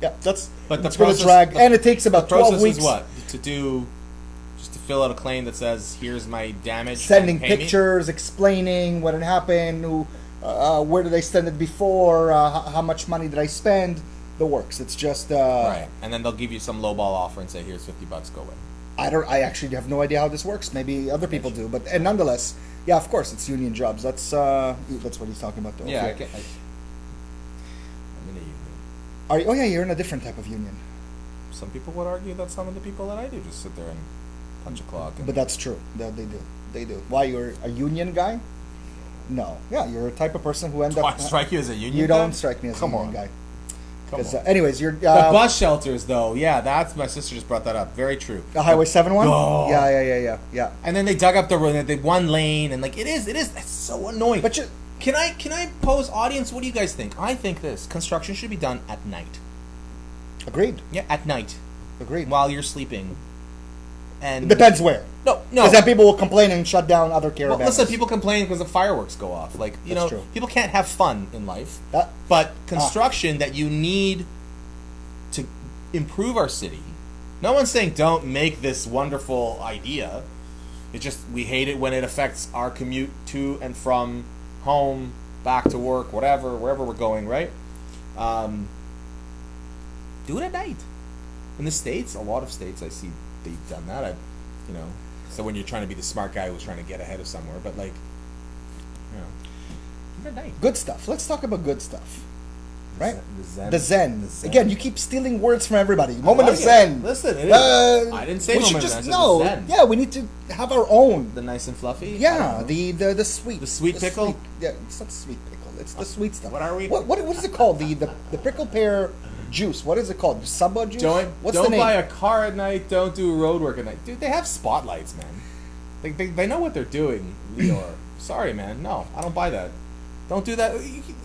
yeah, it's going to drag, and it takes about 12 weeks. Is what just to fill out a claim that says, "Here's my damage." Sending pictures, explaining what had happened, where did I send it before, how much money did I spend. The works. It's just right, and then they'll give you some lowball offer and say, "Here's $50, go away." I actually have no idea how this works. Maybe other people do, but nonetheless, yeah, of course, it's union jobs. That's what he's talking about, though. Yeah, okay. I'm in a union. Are you? Oh yeah, you're in a different type of union. Some people would argue that some of the people that I do just sit there and punch a clock. But that's true. They do. Why, you're a union guy? No. Yeah, you're a type of person who ends up. Do I strike you as a union guy? You don't strike me as a union guy. Come on. Anyways, you're... the bus shelters, though, yeah, that's... My sister just brought that up. Very true. The Highway 7 one? Oh. Yeah. And then they dug up the road, they one lane, and like, it is, that's so annoying. But you... Can I pose, audience, what do you guys think? I think this. Construction should be done at night. Agreed. Yeah, at night. Agreed. While you're sleeping. And it depends where. No. Because then people will complain and shut down other caravans. Well, listen, people complain because the fireworks go off. Like, That's true. People can't have fun in life. But construction that you need to improve our city. No one's saying don't make this wonderful idea. It's just we hate it when it affects our commute to and from home, back to work, whatever, wherever we're going, right? Do it at night. In the States, a lot of states I see they've done that. So when you're trying to be the smart guy who's trying to get ahead of somewhere, but like, do it at night. Good stuff. Let's talk about good stuff. Right? The Zen. Again, you keep stealing words from everybody. Moment of Zen. Listen, it is. I didn't say moment of Zen. No. Zen. Yeah, we need to have our own. The nice and fluffy? Yeah, the sweet. The sweet pickle? Yeah, it's not sweet pickle. It's the sweet stuff. What are we? What is it called? The prickle pear juice. What is it called? Samba juice? What's the name? Don't buy a car at night. Don't do road work at night. Dude, they have spotlights, man. They know what they're doing, Leor. Sorry, man. No, I don't buy that. Don't do that.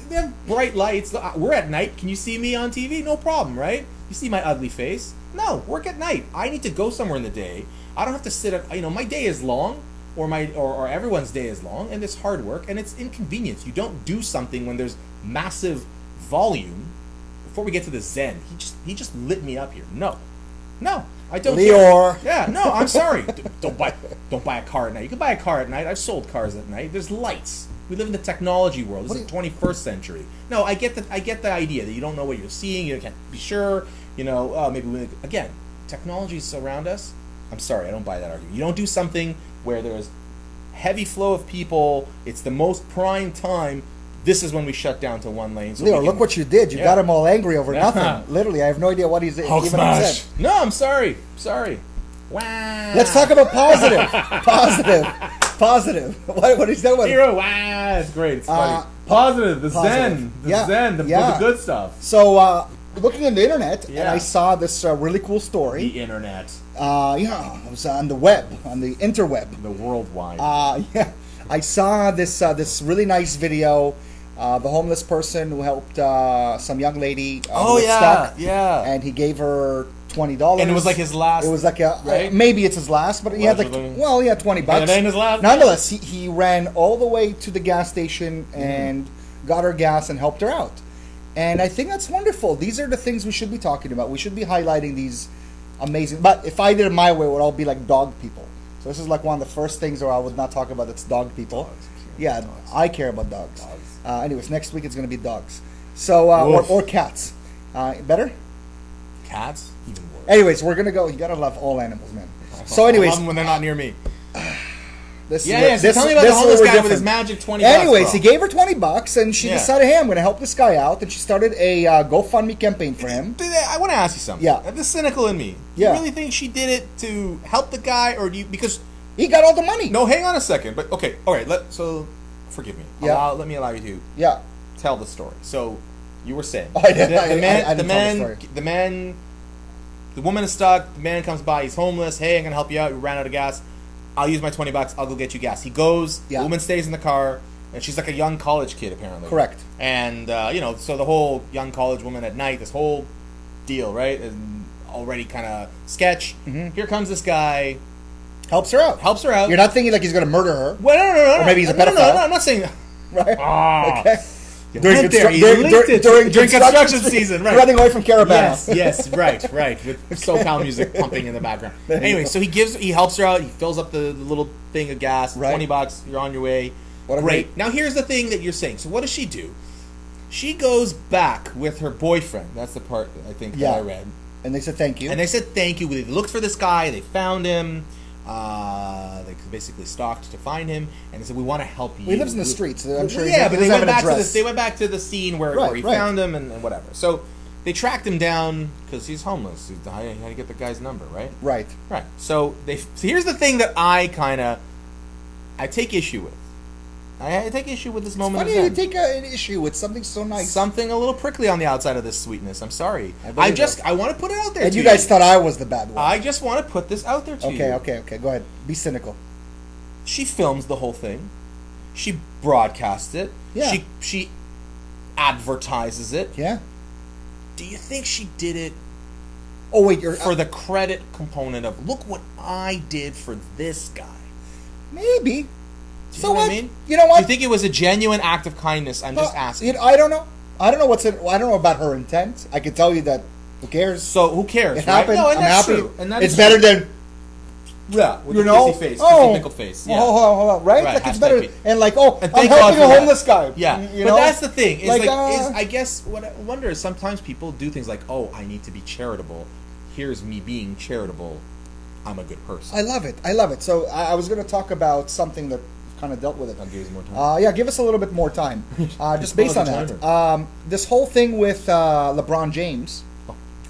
They have bright lights. We're at night. Can you see me on TV? No problem, right? You see my ugly face? No, work at night. I need to go somewhere in the day. I don't have to sit at, my day is long, or everyone's day is long, and it's hard work, and it's inconvenience. You don't do something when there's massive volume. Before we get to the Zen, he just lit me up here. No, I don't. Leor. Yeah, no, I'm sorry. Don't buy a car at night. You can buy a car at night. I've sold cars at night. There's lights. We live in the technology world. This is the 21st century. No, I get the idea that you don't know what you're seeing. You can't be sure. Again, technology is around us. I'm sorry, I don't buy that argument. You don't do something where there's heavy flow of people. It's the most prime time. This is when we shut down to one lane. So Leo, look what you did. You got him all angry over nothing. Literally, I have no idea what he's Hulk even smash. said. No, I'm sorry. Wow. Let's talk about positive. Positive. What is that one? Hero, wow, it's great. It's funny. Positive, the Zen, the good stuff. So, looking on the internet, and I saw this really cool story. The internet. It was on the web, on the interweb. The worldwide. I saw this really nice video. The homeless person who helped some young lady who was stuck. And he gave her $20. And it was like his last. It was like right? Maybe it's his last, but he had he had $20. And it ain't his last. Nonetheless, he ran all the way to the gas station and got her gas and helped her out. And I think that's wonderful. These are the things we should be talking about. We should be highlighting these amazing. But if I did it my way, it would all be like dog people. So this is like one of the first things where I would not talk about. It's dog people. Dogs. I care about dogs. Anyways, next week it's going to be dogs. So or cats. Better? Cats? Even worse. Anyways, we're gonna go. You gotta love all animals, man. So, anyways, I love them when they're not near me. So tell me about the homeless guy with his magic $20. Anyways, he gave her $20, and she decided, hey, I'm gonna help this guy out, and she started a GoFundMe campaign for him. I want to ask you something. Yeah, the cynical in me. Do you really think she did it to help the guy, or do you because he got all the money? No, hang on a second. But okay, all right. So forgive me. Let me allow you to. Tell the story. So you were saying the woman is stuck. The man comes by. He's homeless. Hey, I'm gonna help you out. You ran out of gas. I'll use my $20. I'll go get you gas. He goes. The woman stays in the car, and she's like a young college kid apparently. Correct. And so the whole young college woman at night, this whole deal, right? And already kind of sketch. Mm-hmm. Here comes this guy. Helps her out. You're not thinking like he's gonna murder her. Well, no. Or maybe he's a pedophile. No, I'm not saying that. Right. Okay. During construction season, right? Running away from Caravana. Yes, right, with SoCal music pumping in the background. Anyway, so he helps her out. He fills up the little thing of gas. Right. $20. You're on your way. Great. Now here's the thing that you're saying. So what does she do? She goes back with her boyfriend. That's the part I think that I read. And they said thank you. They looked for this guy. They found him. They basically stalked to find him, and they said, "We want to help you." He lives in the streets. I'm sure. But they went back to the scene where he found him and whatever. So they tracked him down because he's homeless. How do you get the guy's number, right? Right. So here's the thing that I take issue with, I take issue with this It's moment funny of you Zen. take an issue with something so nice. Something a little prickly on the outside of this sweetness. I'm sorry. I want to put it out there And to you guys thought I was the bad one. I just want to put this out there to you. Okay. Go ahead. Be cynical. She films the whole thing. She broadcasts it. Yeah. She advertises it. Yeah. Do you think she did it Oh, wait, you're... for the credit component of, look what I did for this guy? Maybe. Do you know what I mean? You know what? Do you think it was a genuine act of kindness? I'm just asking. I don't know. I don't know I don't know about her intent. I can tell you that who cares? So who cares? It happened. No, and I'm that's happy. true. And that it's is better true. than... Yeah, with you the know? kissy face, Oh. nickel face. Yeah. Hold on, right? Right, Like it's hashtag better. me. And like, And I'm thank God helping for a that. homeless guy. Yeah, You but know? that's the thing. It's Like, is I guess what I wonder is sometimes people do things like, oh, I need to be charitable. Here's me being charitable. I'm a good person. I love it. So I was going to talk about something that kind of dealt with it. I'll give you more time. Yeah, give us a little bit more time. Just based on that. This whole thing with LeBron James,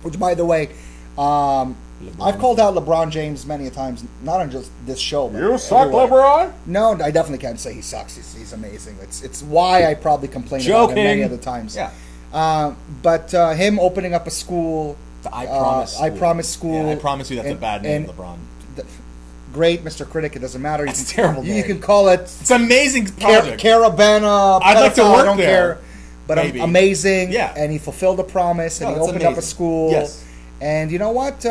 which, by the way, I've called out LeBron James many a times, not on just this show. But You suck, everywhere. LeBron? No, I definitely can't say he sucks. He's amazing. It's why I probably complain about him many other times. Yeah. But him opening up a school, The I Promise School. I Promise School. Yeah, I promise you that's a bad name, LeBron. Great, Mr. Critic. It doesn't matter. It's a terrible You name. can call it It's an amazing project. Caravana. I'd like to pedophile, work I don't there. care. But Maybe. amazing. Yeah. And he fulfilled a promise, and No, he that's opened up a amazing. school. Yes. And you know what?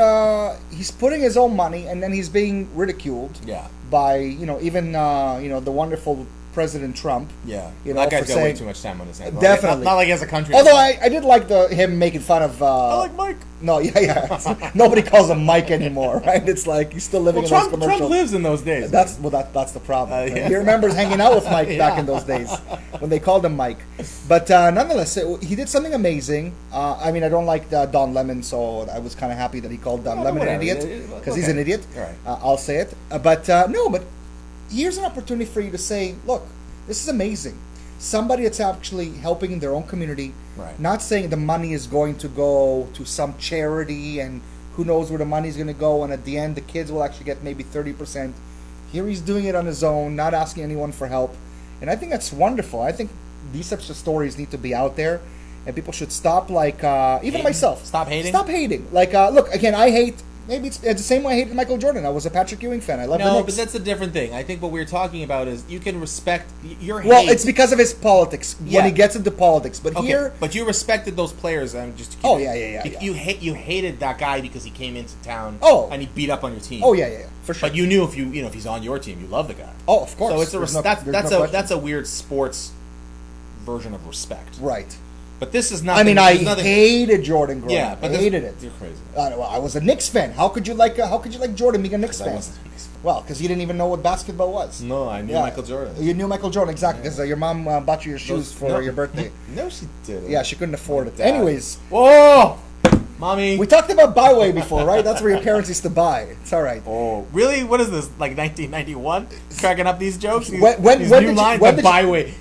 He's putting his own money, and then he's being ridiculed. Yeah. By even the wonderful President Trump. Yeah. You know, that guy's for got saying, way too time on his hands. Definitely. Not like he has a country. Although I did like him making fun of. I like Mike. No, yeah. Nobody calls him Mike anymore, right? It's like he's still living in those commercials. Trump lives in those days. That's the problem. Right? Yeah. He remembers hanging out with Mike back in those days when they called him Mike. But nonetheless, he did something amazing. I mean, I don't like Don Lemon, so I was kind of happy that he called Don Lemon an idiot because he's an idiot. Right. I'll say it. But here's an opportunity for you to say, look, this is amazing. Somebody that's actually helping their own community. Right. Not saying the money is going to go to some charity and who knows where the money is going to go, and at the end the kids will actually get maybe 30%. Here he's doing it on his own, not asking anyone for help. And I think that's wonderful. I think these types of stories need to be out there, and people should stop, even myself. Stop hating? Stop hating. Look, again, I hate... Maybe it's the same way I hated Michael Jordan. I was a Patrick Ewing fan. I love the Knicks. No, but that's a different thing. I think what we're talking about is you can respect your hate. Well, it's because of his politics. Yeah. When he gets into politics. But Okay, here... but you respected those players. I'm just. Oh, yeah. You hated that guy because he came into town. Oh. And he beat up on your team. Oh, yeah, for sure. But you knew if he's on your team, you love the guy. Oh, of course. So it's that's a weird sports version of respect. Right. But this is not. I mean, I hated Jordan growing Yeah, up. but I hated it. You're crazy. I was a Knicks fan. How could you like Jordan being a Knicks fan? wasn't a Knicks fan. Well, because you didn't even know what basketball was. No, I knew Michael Jordan. You knew Michael Jordan, exactly, because your mom bought you your shoes for your birthday. No, she didn't. Yeah, she couldn't afford it. Dad. Anyways, Whoa, mommy. we talked about Byway before, right? That's where your parents used to buy. It's all right. Oh, really? What is this? Like 1991? Cracking up these jokes? These When new did lines. when The did you- byway.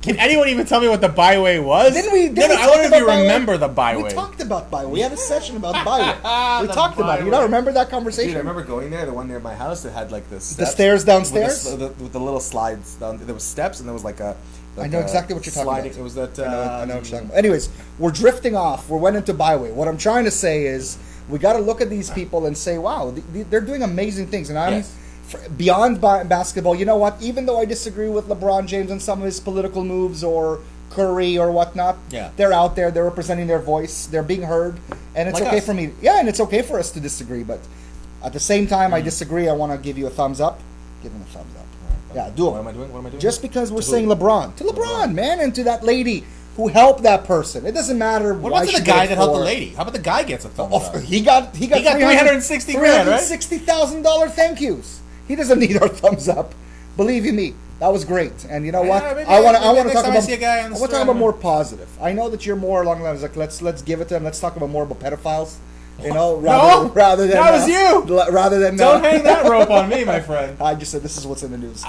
Can anyone even tell me what the byway was? Didn't we? No, I talk wonder if about you Byway? remember the byway. We talked about Byway. We had a session about Byway. We The talked about it. You Byway. don't remember that conversation? Dude, I remember going there. The one near my house that had like the steps The stairs downstairs? with the little slides down. There was steps and there was like a. I know exactly what you're talking sliding. about. It was that. I know what you're talking about. Anyways, we're drifting off. We went into Byway. What I'm trying to say is we got to look at these people and say, wow, they're doing amazing things. And I'm Yes. beyond basketball. You know what? Even though I disagree with LeBron James and some of his political moves or Curry or whatnot, Yeah. they're out there. They're representing their voice. They're being heard. And it's Like okay us. for me. Yeah, and it's okay for us to disagree. But at the same time, I disagree. I want to give you a thumbs up. Give him a thumbs up. Yeah, do it. What am I doing? What am I doing? Just because we're To who? saying LeBron. To LeBron, man, and to that lady who helped that person. It doesn't matter What why about she the guy did it that helped the for. lady? How about the guy gets a thumbs Oh, up? he got $360 grand, right? $360,000 thank yous. He doesn't need our thumbs up. Believe you me, that was great. And you know what? maybe I want to next talk time I about. see a guy on the I want to street, talk I about don't more positive. I know that you're more along the lines like let's give it to him. Let's talk about more about pedophiles. You know, rather than that was you. Rather than Don't hang that rope on me, my friend. I just said this is what's in the news.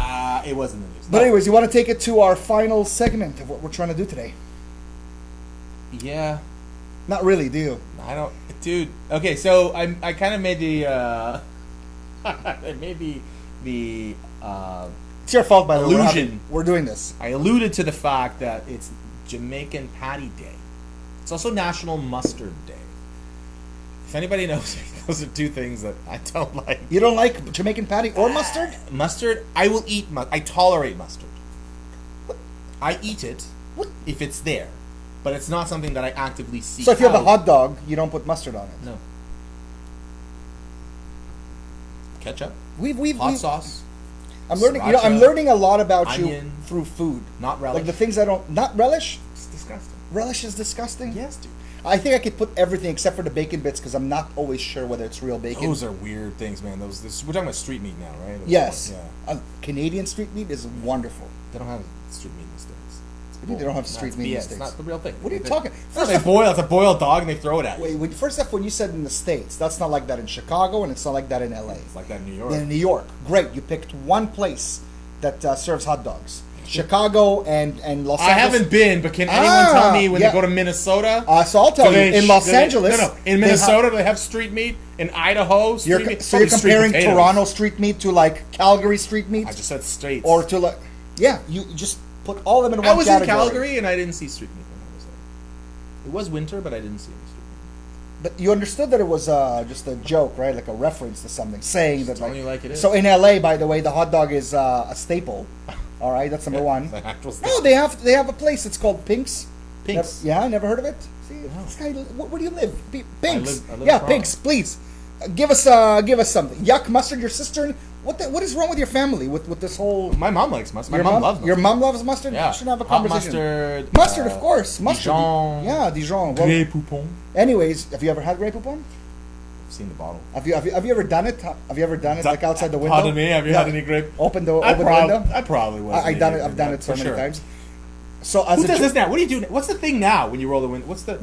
It was in the news. But anyways, you want to take it to our final segment of what we're trying to do today? Yeah. Not really, do you? I don't, dude. Okay, so I kind of made the I made the It's your fault, by the way. Illusion. We're doing this. I alluded to the fact that it's Jamaican Patty Day. It's also National Mustard Day. If anybody knows, those are two things that I don't like. You don't like Jamaican patty or mustard? Mustard, I will eat. I tolerate mustard. I eat it if it's there, but it's not something that I actively seek. So if you have a out. hot dog, you don't put mustard on it. No. Ketchup, We've hot sauce. I'm learning. Sriracha, I'm learning a lot about onion, you through food. not relish. Like the things I don't. Not relish. It's disgusting. Relish is disgusting. Yes, dude. I think I could put everything except for the bacon bits because I'm not always sure whether it's real bacon. Those are weird things, man. We're talking about street meat now, right? Yes. Yeah. Canadian street meat is wonderful. They don't have street meat in the States. They don't have street meat in the States. It's not the real thing. What are you talking? It's a boiled dog and they throw it at you. Wait, first off, when you said in the States, that's not like that in Chicago and it's not like that in LA. It's like that in New York. In New York, great. You picked one place that serves hot dogs. Chicago and Los Angeles. I haven't been, but can anyone tell me when they go to Minnesota? So I'll tell you. In Los Angeles. In Minnesota, do they have street meat? In Idaho, street meat? So you're comparing Toronto street meat to like Calgary street meat? I just said states. Or to like, yeah, you just put all of them in one category. I was in Calgary and I didn't see street meat when I was there. It was winter, but I didn't see any street meat. But you understood that it was just a joke, right? Like a reference to something, saying that like it is. So in LA, by the way, the hot dog is a staple. All right, that's number one. No, they have a place. It's called Pink's. Pink's. Never heard of it. See, this guy. Where do you live? Pink's. I live yeah, Pink's. Please, give us something. Yuck mustard. Your sister. What is wrong with your family with this whole? My mom likes mustard. My mom loves mustard. Your mom loves mustard. Yeah. You should have a Hot conversation. mustard. Mustard, of course. Mustard. Dijon. Yeah, Dijon. Well, Grey Poupon. anyways, have you ever had Grey Poupon? I've seen the bottle. Have you ever done it? Have you ever done it like outside the window? Pardon me. Have you had any grape? Open the window. I probably was. I've done it so many times. So Who does this now? What do you do? What's the thing now when you roll the window? What's the?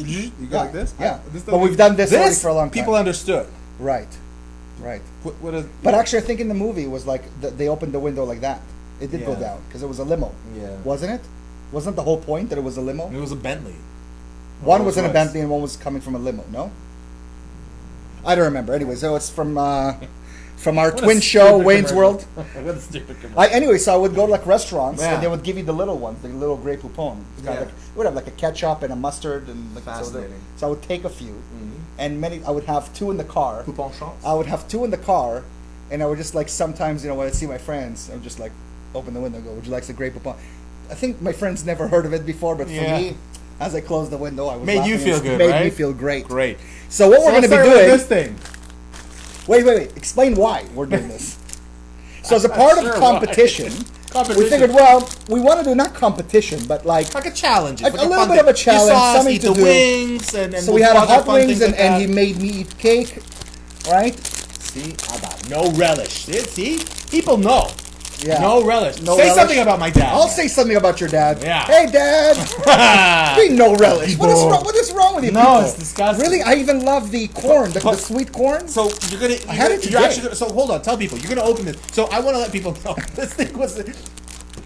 You go like this? Yeah. But we've done this already for a long time. People understood. Right. But actually, I think in the movie it was like they opened the window like that. It did go down because it was a limo. Yeah. Wasn't it? Wasn't the whole point that it was a limo? It was a Bentley. One was in a Bentley and one was coming from a limo. No. I don't remember. Anyway, so it's from our twin show, Wayne's World. What a stupid commercial. Anyway, so I would go to like restaurants Yeah. and they would give you the little ones, the little Grey Poupon. Yeah. It would have like a ketchup and a mustard and like Fascinating. So I would take a few, and I would have two in the car. Poupon shots. I would have two in the car, and I would just like sometimes when I see my friends, I would just like open the window and go, "Would you like some Grey Poupon?" I think my friends never heard of it before, but for me, as I closed the window, I was Made you laughing. feel It good, made right? me feel great. Great. So what we're going to be let's start doing? with this thing. Wait. Explain why we're doing this. So as a part of sure competition, we figured, well, we want to do not competition, but like a challenge. a little bit of a challenge, something eat to the do. wings, and So we had a hot wings, and he made me eat cake, right? See, about no relish. See, people know. Yeah. No relish. No Say relish. something about my dad. I'll say something about your dad. Yeah. Hey, Dad. Be no relish. What is wrong with you? No, people? it's disgusting. Really, I even love the corn, the sweet corn. So you're gonna. I had it You're today. actually gonna, so hold on. Tell people you're gonna open this. So I want to let people know this thing was the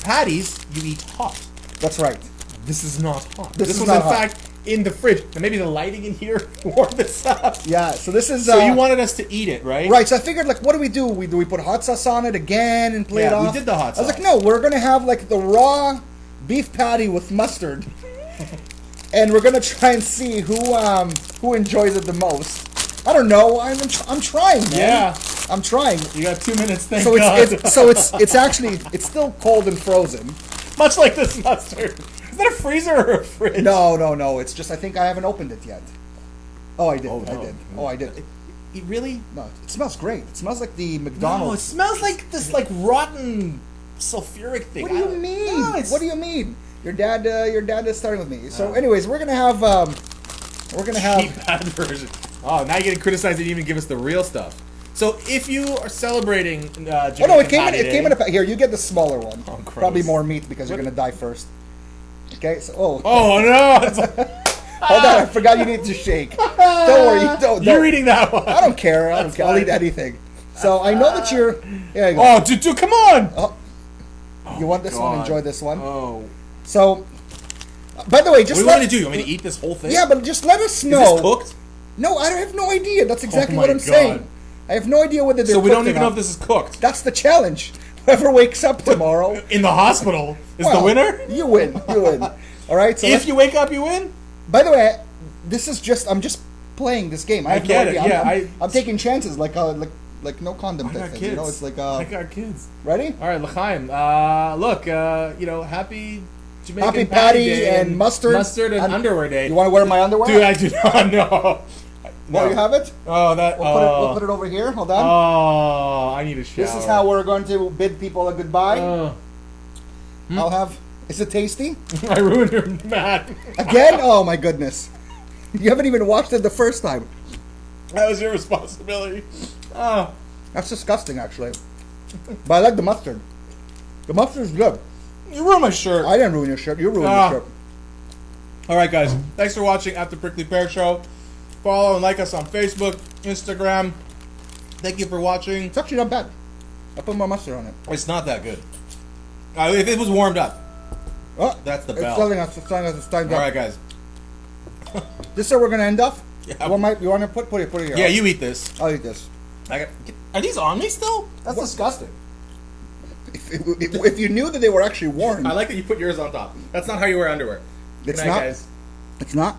patties you eat hot. That's right. This is not hot. This is was not in hot. fact in the fridge. And maybe the lighting in here warmed this up. Yeah. So this is. So you wanted us to eat it, right? Right, so I figured, like, what do? Do we put hot sauce on it again and play it off? we did the hot sauce. I was like, no, we're gonna have like the raw beef patty with mustard, and we're gonna try and see who enjoys it the most. I don't know. I'm trying, man. Yeah. I'm trying. You got 2 minutes. Thank So God. it's actually still cold and frozen. Much like this mustard. Is that a freezer or a fridge? No. It's just I think I haven't opened it yet. Oh, I did. Oh, no. I did. Oh, I did. It really? No, it smells great. It smells like the No, it McDonald's. smells like this rotten sulfuric thing. What do you mean? No, What do you mean? Your dad is starting with me. So, anyways, we're gonna have cheap bad version. Oh, now you're getting criticized. They didn't even give us the real stuff. So if you are celebrating, Oh no, it came in a here. You get the smaller one. Oh, gross. Probably more meat because you're gonna die first. Okay, so Oh no! It's like, hold on, I forgot you need to shake. Don't worry, don't. You're eating that one. I don't care. I don't care. I'll eat anything. So I know that you're. Here you go. Oh, dude, come on! Oh, you want this one? God. Enjoy this one. Oh. So, by the way, What just do you want me to do? You want me to eat this whole thing? Yeah, but just let us Is know. this cooked? No, I have no idea. That's exactly Oh what my I'm God. saying. I have no idea whether they're So we don't cooked or even know not. if this is cooked. That's the challenge. Whoever wakes up tomorrow In the hospital is well, the winner. You win. You win. All right. So If you wake up, you win. by the way, this is just I'm just playing this game. I have get no it, idea. yeah, I'm taking chances like no condom I type got thing. kids. You know, it's like I got kids. ready? All right, L'chaim. Look, happy Jamaican Happy Patty Day and mustard and underwear day. You want to wear my underwear? Dude, I do not know. Oh, you have it? Oh, that. We'll put it over here. Hold on. Oh, I need a shower. This is how we're going to bid people a goodbye. Hmm? I'll have. Is it tasty? I ruined your mat. Again? Oh my goodness! You haven't even watched it the first time. That was your responsibility. Oh. That's disgusting, actually. But I like the mustard. The mustard is good. You ruined my shirt. I didn't ruin your shirt. You ruined your shirt. All right, guys. Thanks for watching At the Prickly Pear Show. Follow and like us on Facebook, Instagram. Thank you for watching. It's actually not bad. I put more mustard on it. It's not that good. If it was warmed up. Oh, That's the bell. It's telling us. It's telling us it's time All right, guys. This is where we're gonna end off. Yeah. You want to put it here? Yeah, you eat this. I'll eat this. Are these on me still? That's disgusting. If you knew that they were actually worn, I like that you put yours on top. That's not how you wear underwear. It's Good night, not. guys. It's not.